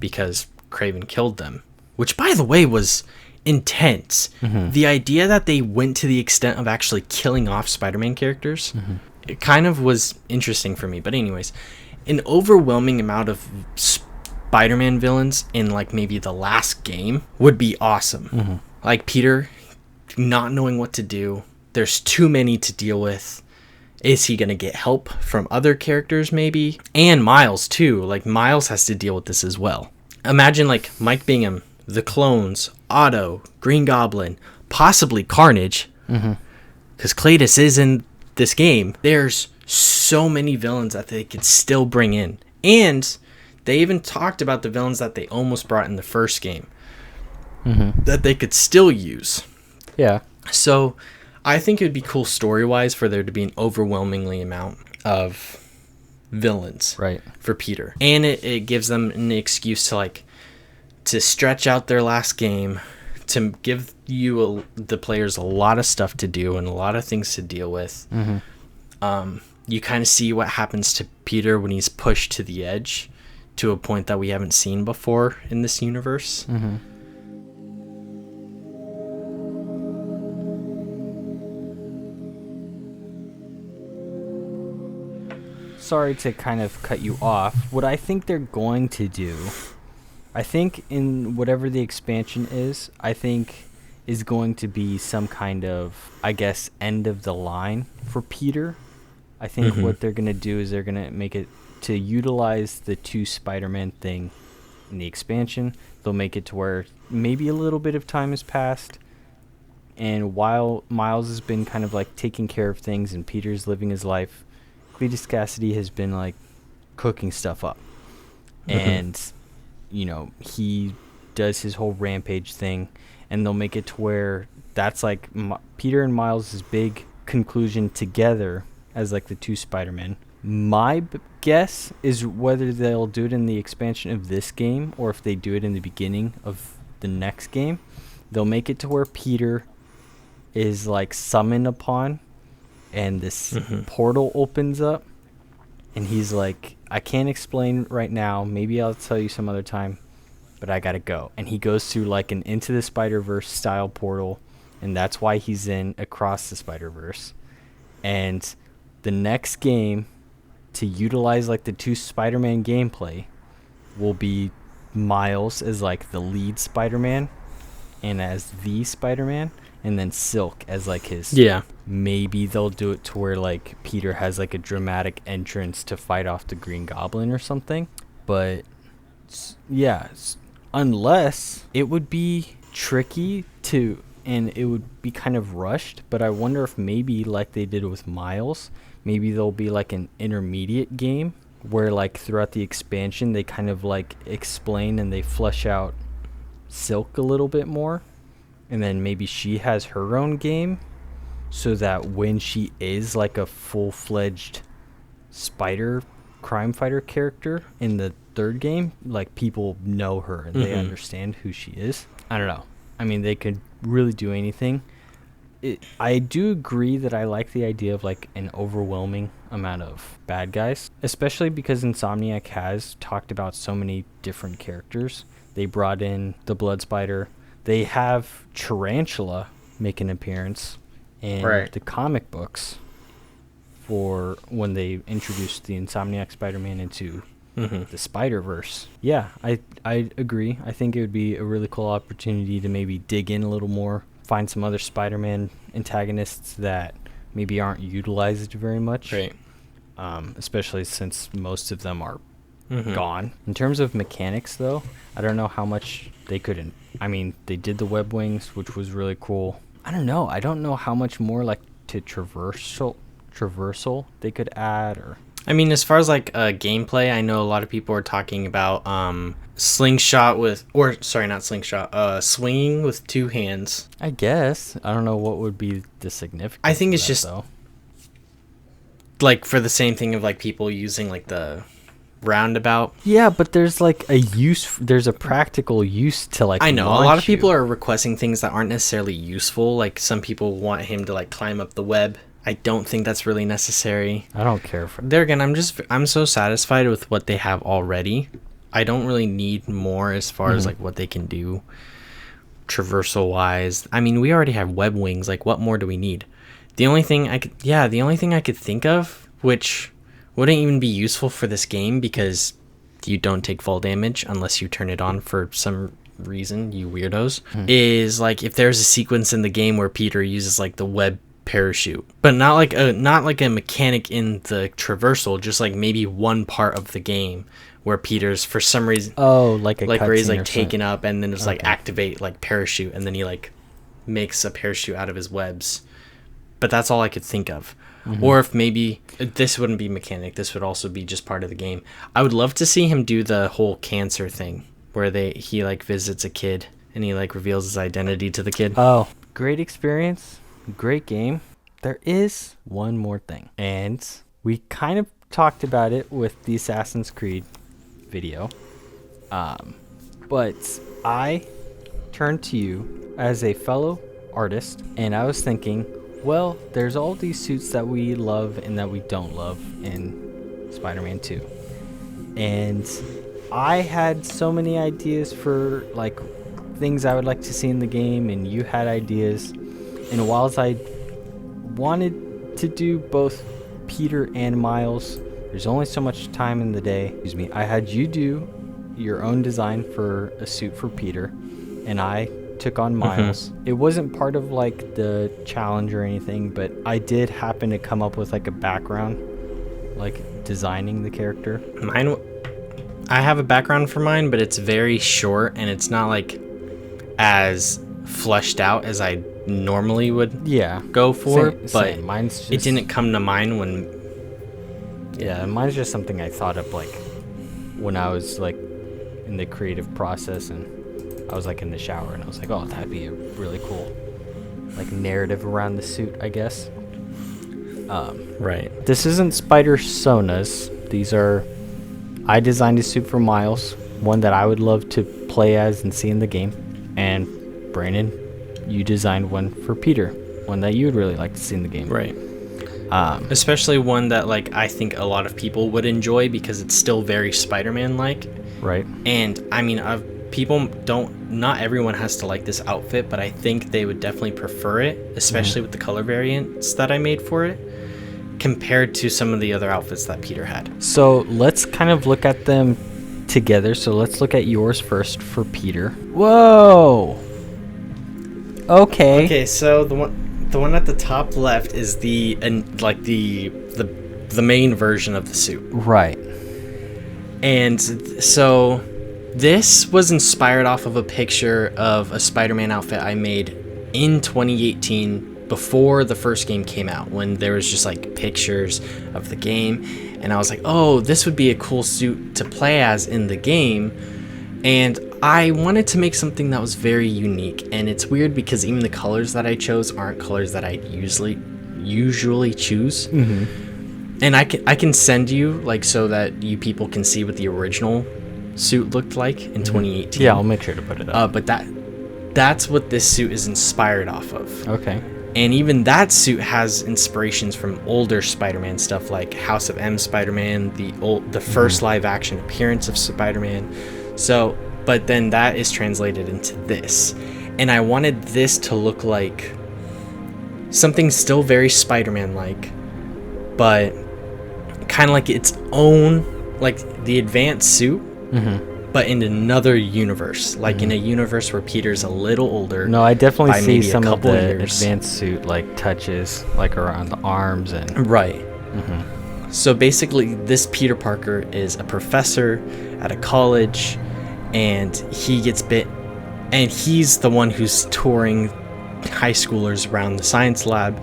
because Kraven killed them, which, by the way, was intense. The idea that they went to the extent of actually killing off Spider-Man characters, it kind of was interesting for me. But anyways, an overwhelming amount of Spider-Man villains in like maybe the last game would be awesome. Like Peter not knowing what to do. There's too many to deal with. Is he going to get help from other characters maybe? And Miles too. Like Miles has to deal with this as well. Imagine like Mike Bingham, the Clones, Otto, Green Goblin, possibly Carnage. Because Cletus is in this game. There's so many villains that they could still bring in. And they even talked about the villains that they almost brought in the first game. That they could still use. Yeah. So I think it would be cool story-wise for there to be an overwhelmingly amount of villains for Peter. And it gives them an excuse to like to stretch out their last game, to give you the players a lot of stuff to do and a lot of things to deal with. You kind of see what happens to Peter when he's pushed to the edge to a point that we haven't seen before in this universe. Sorry to kind of cut you off. What I think they're going to do, I think in whatever the expansion is, I think is going to be some kind of, I guess, end of the line for Peter. I think what they're going to do is they're going to make it to utilize the 2 Spider-Man thing in the expansion. They'll make it to where maybe a little bit of time has passed, and while Miles has been kind of like taking care of things and Peter's living his life, Cletus Cassidy has been like cooking stuff up. And you know, he does his whole rampage thing, and they'll make it to where that's like Peter and Miles' big conclusion together as like the 2 Spider-Men. My guess is whether they'll do it in the expansion of this game or if they do it in the beginning of the next game. They'll make it to where Peter is like summoned upon, and this portal opens up, and he's like, I can't explain right now, maybe I'll tell you some other time, but I gotta go. And he goes through like an Into the Spider-Verse style portal, and that's why he's in Across the Spider-Verse. And the next game to utilize like the 2 Spider-Man gameplay will be Miles as like the lead Spider-Man and as the Spider-Man, and then Silk as like his. Maybe they'll do it to where like Peter has like a dramatic entrance to fight off the Green Goblin or something. But yeah, unless it would be tricky to, and it would be kind of rushed. But I wonder if maybe like they did with Miles, maybe there'll be like an intermediate game where like throughout the expansion they kind of like explain and they flesh out Silk a little bit more. And then maybe she has her own game, so that when she is like a full-fledged spider crime fighter character in the 3rd game, like people know her and they understand who she is. I don't know. I mean, they could really do anything. I do agree that I like the idea of like an overwhelming amount of bad guys, especially because Insomniac has talked about so many different characters. They brought in the Blood Spider. They have Tarantula make an appearance in the comic books for when they introduced the Insomniac Spider-Man into the Spider-Verse. Yeah, I agree. I think it would be a really cool opportunity to maybe dig in a little more, find some other Spider-Man antagonists that maybe aren't utilized very much. Especially since most of them are gone. In terms of mechanics, though, I don't know how much they could. I mean, they did the web wings, which was really cool. I don't know. I don't know how much more like to traversal they could add. Or I mean, as far as like gameplay, I know a lot of people are talking about slingshot with, or sorry, not slingshot, swinging with 2 hands. I guess I don't know what would be the significance. I think it's that, just though, like for the same thing of like people using like the roundabout. Yeah, but there's like a use. There's a practical use to like. I know a lot of people are requesting things that aren't necessarily useful. Like some people want him to like climb up the web. I don't think that's really necessary. I don't care for. There again, I'm so satisfied with what they have already. I don't really need more as far as like what they can do traversal wise. I mean, we already have web wings. Like, what more do we need? The only thing I could think of, which wouldn't even be useful for this game because you don't take fall damage unless you turn it on for some reason, you weirdos, is like if there's a sequence in the game where Peter uses like the web parachute, but not like a mechanic in the traversal, just like maybe one part of the game where Peter's for some reason like where he's like taken up and then just like activate like parachute and then he like makes a parachute out of his webs. But that's all I could think of. Or if maybe this wouldn't be mechanic, this would also be just part of the game. I would love to see him do the whole cancer thing where he like visits a kid and he like reveals his identity to the kid. Oh, great experience, great game. There is one more thing, and we kind of talked about it with the Assassin's Creed video, but I turned to you as a fellow artist, and I was thinking, well, there's all these suits that we love and that we don't love in Spider-Man 2. And I had so many ideas for like things I would like to see in the game, and you had ideas. And whilst I wanted to do both Peter and Miles, there's only so much time in the day. I had you do your own design for a suit for Peter, and I took on Miles. It wasn't part of like the challenge or anything, but I did happen to come up with like a background, like designing the character. I have a background for mine, but it's very short and it's not like as fleshed out as I normally would go for. Same. Mine's just, it didn't come to mind when. Yeah, mine's just something I thought of like when I was like in the creative process, and I was like in the shower and I was like, oh, that'd be a really cool like narrative around the suit, I guess. Right. This isn't Spider-Sona's. I designed a suit for Miles, one that I would love to play as and see in the game. And Brandon, you designed one for Peter, one that you would really like to see in the game. Right. Especially one that like I think a lot of people would enjoy because it's still very Spider-Man-like. Right. And I mean, not everyone has to like this outfit, but I think they would definitely prefer it, especially with the color variants that I made for it, compared to some of the other outfits that Peter had. So let's kind of look at them together. So let's look at yours first for Peter. Whoa. Okay, so the one at the top left is the main version of the suit. Right. And so this was inspired off of a picture of a Spider-Man outfit I made in 2018 before the first game came out, when there was just like pictures of the game, and I was like, oh, this would be a cool suit to play as in the game. And I wanted to make something that was very unique, and it's weird because even the colors that I chose aren't colors that I usually choose. And I can send you like so that you people can see what the original suit looked like in 2018. Yeah, I'll make sure to put it up. But that's what this suit is inspired off of. Okay. And even that suit has inspirations from older Spider-Man stuff like House of M Spider-Man, the first live action appearance of Spider-Man. So, but then that is translated into this. And I wanted this to look like something still very Spider-Man-like, but kind of like its own, like the advanced suit, but in another universe, like in a universe where Peter's a little older. No, I definitely by see maybe some a of couple the years. advanced suit like touches like around the arms and Right. So basically, this Peter Parker is a professor at a college, and he gets bit, and he's the one who's touring high schoolers around the science lab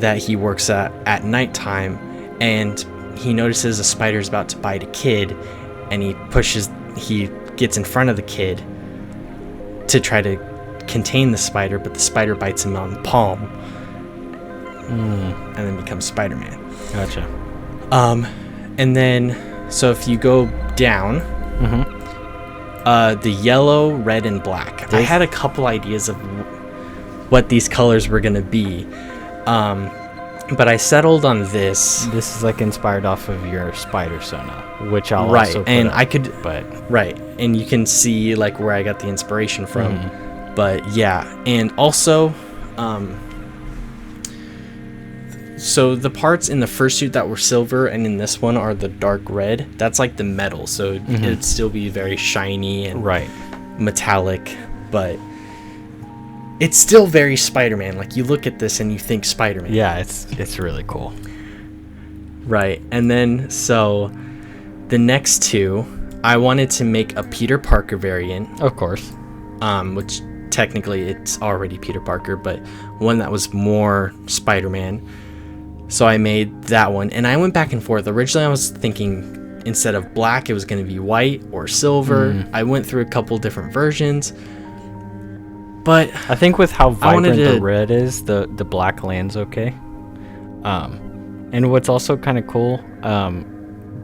that he works at nighttime, and he notices a spider's about to bite a kid, and he gets in front of the kid to try to contain the spider, but the spider bites him on the palm and then becomes Spider-Man. Gotcha. And then so if you go down, the yellow, red, and black. I had a couple ideas of what these colors were gonna be. But I settled on this. This is like inspired off of your spider Sona, which I'll Right, also put and up, I could but right, and you can see like where I got the inspiration from. Mm-hmm. But yeah, and also, so the parts in the first suit that were silver and in this one are the dark red. That's like the metal, so it'd still be very shiny and right. metallic, but it's still very Spider-Man. Like you look at this and you think Spider-Man. Yeah, it's really cool. Right. And then so the next two, I wanted to make a Peter Parker variant, Of course. which technically it's already Peter Parker, but one that was more Spider-Man. So I made that one, and I went back and forth. Originally I was thinking instead of black it was going to be white or silver. I went through a couple different versions. But I think with how vibrant to- the red is, the black lands okay. And what's also kind of cool,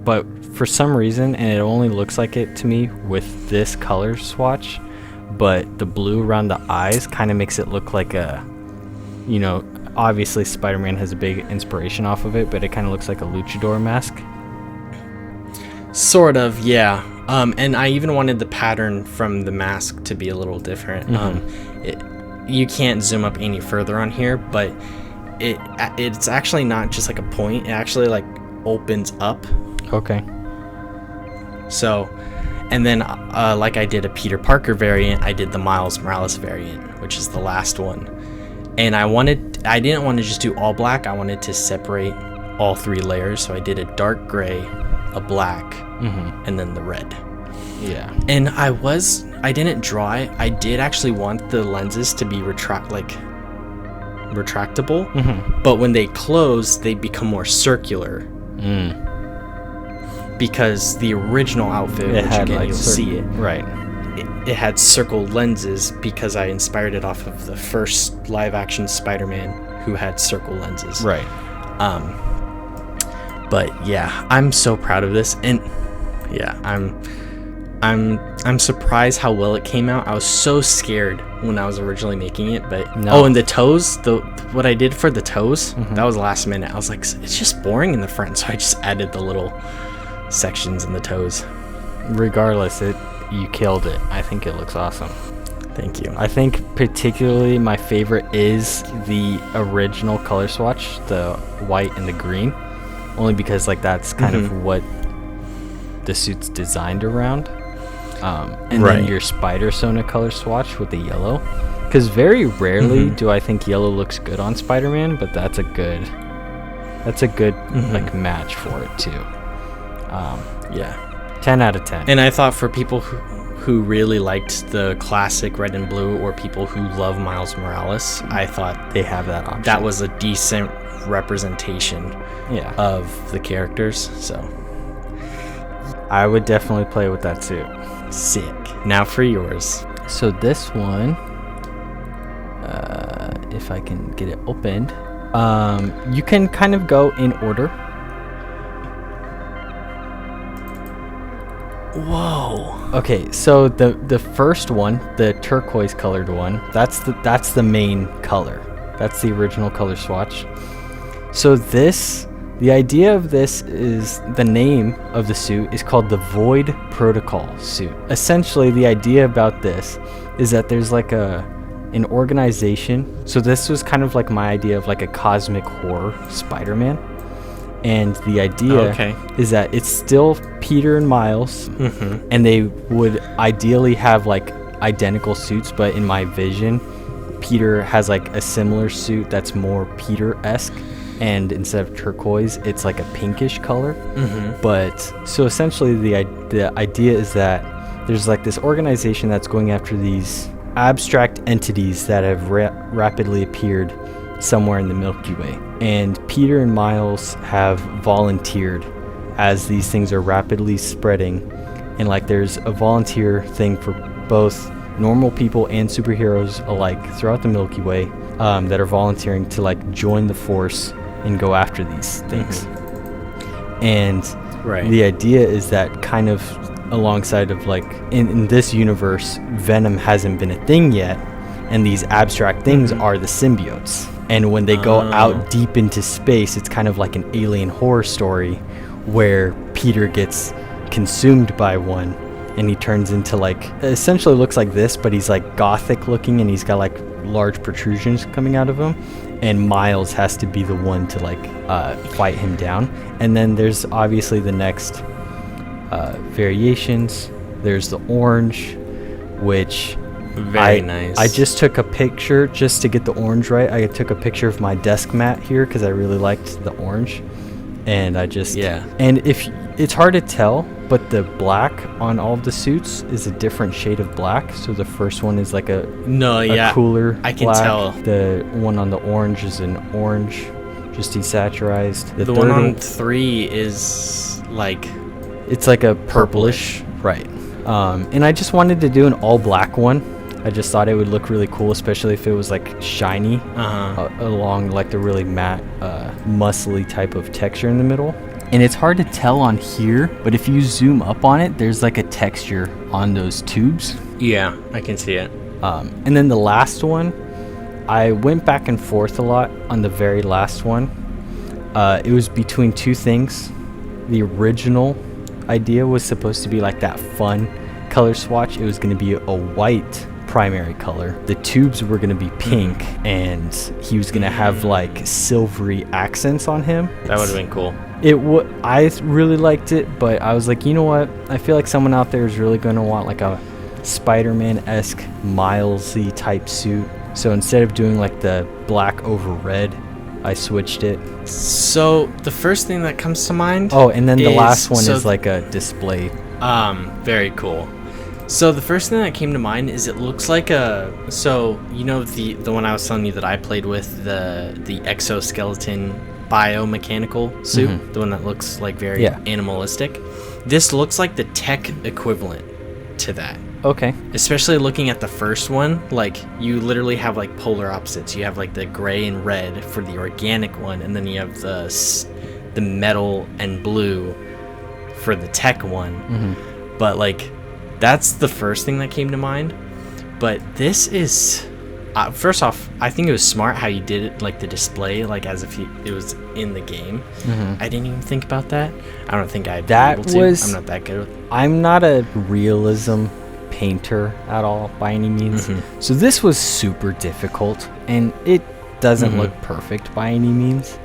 but for some reason, and it only looks like it to me with this color swatch, but the blue around the eyes kind of makes it look like a, you know, obviously Spider-Man has a big inspiration off of it, but it kind of looks like a luchador mask. Sort of, yeah. And I even wanted the pattern from the mask to be a little different. You can't zoom up any further on here, but it's actually not just like a point. It actually like opens up. Okay. So, and then like I did a Peter Parker variant, I did the Miles Morales variant, which is the last one. And I didn't want to just do all black. I wanted to separate all three layers. So I did a dark gray, a black, and then the red. Yeah. And I didn't draw it. I did actually want the lenses to be retractable. But when they close, they become more circular. Because the original outfit, which had, again, like, you'll see it, Right. it had circle lenses because I inspired it off of the first live action Spider-Man who had circle lenses. Right. But yeah, I'm so proud of this, and yeah, I'm surprised how well it came out. I was so scared when I was originally making it, but No. and the toes, what I did for the toes, that was last minute. I was like, it's just boring in the front, so I just added the little sections in the toes. Regardless, you killed it. I think it looks awesome. Thank you. I think particularly my favorite is the original color swatch, the white and the green, only because like that's kind of what the suit's designed around. And then your Spider Sona color swatch with the yellow, because very rarely do I think yellow looks good on Spider-Man, but that's a good like match for it too. Yeah. 10 out of 10. And I thought for people who really liked the classic red and blue, or people who love Miles Morales, I thought they have that option. that was a decent representation of the characters. So I would definitely play with that suit. sick. Now for yours. So this one, if I can get it opened, you can kind of go in order. Whoa. Okay, so the first one, the turquoise colored one, that's the main color. That's the original color swatch. So the idea of this is, the name of the suit is called the Void Protocol suit. Essentially, the idea about this is that there's like an organization. So this was kind of like my idea of like a cosmic horror Spider-Man. And the idea is that it's still Peter and Miles, and they would ideally have like identical suits, but in my vision, Peter has like a similar suit that's more Peter-esque, and instead of turquoise, it's like a pinkish color. But so essentially the idea is that there's like this organization that's going after these abstract entities that have rapidly appeared somewhere in the Milky Way, and Peter and Miles have volunteered as these things are rapidly spreading, and like there's a volunteer thing for both normal people and superheroes alike throughout the Milky Way, that are volunteering to like join the force and go after these things. And the idea is that kind of alongside of like in this universe, Venom hasn't been a thing yet, and these abstract things are the symbiotes. And when they go out deep into space, it's kind of like an alien horror story where Peter gets consumed by one and he turns into like, essentially looks like this, but he's like gothic looking and he's got like large protrusions coming out of him. And Miles has to be the one to like fight him down. And then there's obviously the next variations. There's the orange, which Very nice. I just took a picture just to get the orange right. I took a picture of my desk mat here because I really liked the orange. And I just, and if it's hard to tell, but the black on all of the suits is a different shade of black. So the first one is like a cooler I can black. tell. The one on the orange is an orange, just desaturized. The one on 3 is like, it's like a purplish, right? And I just wanted to do an all black one. I just thought it would look really cool, especially if it was like shiny along like the really matte, muscly type of texture in the middle. And it's hard to tell on here, but if you zoom up on it, there's like a texture on those tubes. Yeah, I can see it. And then the last one, I went back and forth a lot on the very last one. It was between two things. The original idea was supposed to be like that fun color swatch. It was going to be a white primary color. The tubes were going to be pink, and he was going to have like silvery accents on him. That would have been cool. I really liked it, but I was like, you know what? I feel like someone out there is really going to want like a Spider-Man-esque Milesy type suit. So instead of doing like the black over red, I switched it. So the first thing that comes to mind. Oh, and then the last one is like a display. Very cool. So the first thing that came to mind is it looks like a. So you know the one I was telling you that I played with, the exoskeleton biomechanical suit, the one that looks like very animalistic. This looks like the tech equivalent to that. Okay. Especially looking at the first one, like you literally have like polar opposites. You have like the gray and red for the organic one, and then you have the metal and blue for the tech one. But like that's the first thing that came to mind. But this is first off, I think it was smart how you did it, like the display, like as if it was in the game. I didn't even think about that. I don't think I'd be able to. I'm not that good with it. I'm not a realism painter at all by any means. So this was super difficult, and it doesn't look perfect by any means.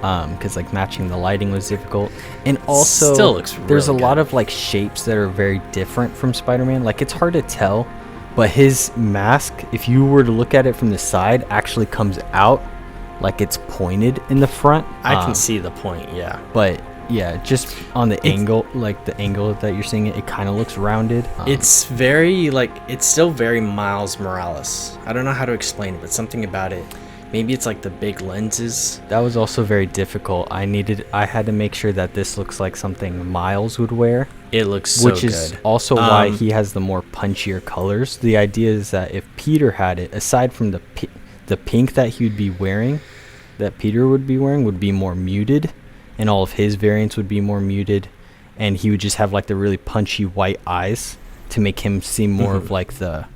Because like matching the lighting was difficult, and also still looks really there's a good. lot of like shapes that are very different from Spider-Man. Like it's hard to tell, but his mask, if you were to look at it from the side, actually comes out like it's pointed in the front. I can see the point, yeah. But yeah, just on the angle, like the angle that you're seeing it kind of looks rounded. It's very like, it's still very Miles Morales. I don't know how to explain it, but something about it. Maybe it's like the big lenses. That was also very difficult. I had to make sure that this looks like something Miles would wear. It looks so which good. is also why he has the more punchier colors. The idea is that if Peter had it, aside from the pink that he would be wearing, that Peter would be wearing would be more muted, and all of his variants would be more muted, and he would just have like the really punchy white eyes to make him seem more of like the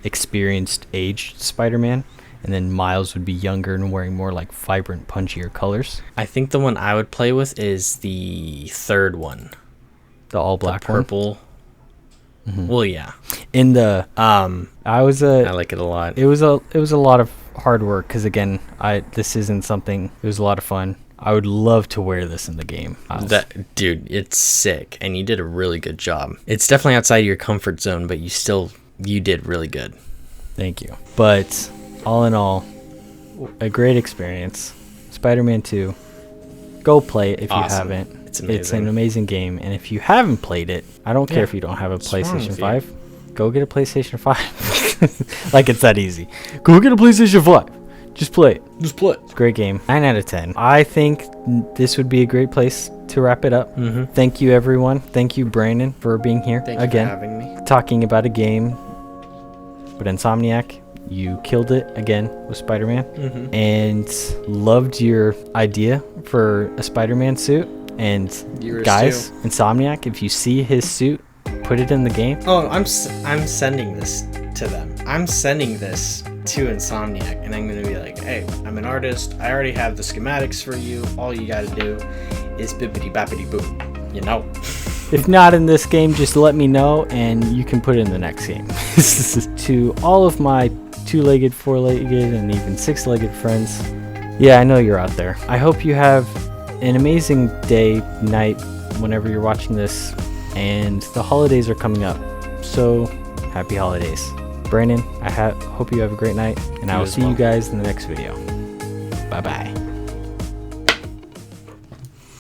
experienced aged Spider-Man. And then Miles would be younger and wearing more like vibrant, punchier colors. I think the one I would play with is the third one. The all black the purple. Well, yeah. In the I like it a lot. It was a lot of hard work because again, this isn't something. It was a lot of fun. I would love to wear this in the game. Dude, it's sick, and you did a really good job. It's definitely outside your comfort zone, but you did really good. Thank you. But all in all, a great experience. Spider-Man 2. Go play it if you haven't. It's amazing. It's an amazing game, and if you haven't played it, I don't care if you don't have a PlayStation 5. Go get a PlayStation 5. Like it's that easy. Go get a PlayStation 5. Just play it. Just play it. It's a great game. 9 out of 10. I think this would be a great place to wrap it up. Thank you, everyone. Thank you, Brandon, for being here Thank again. you for having me. Talking about a game. But Insomniac, you killed it again with Spider-Man. and loved your idea for a Spider-Man suit. And guys, Insomniac, if you see his suit, put it in the game. Oh, I'm sending this to them. I'm sending this to Insomniac and I'm going to be like, hey, I'm an artist. I already have the schematics for you. All you got to do is bippity bappity boop, you know? If not in this game, just let me know and you can put it in the next game. To all of my 2-legged, 4-legged, and even 6-legged friends, yeah, I know you're out there. I hope you have an amazing day, night, whenever you're watching this, and the holidays are coming up. So, happy holidays. Brandon, I hope you have a great night, and I will see you guys in the next video. Bye-bye.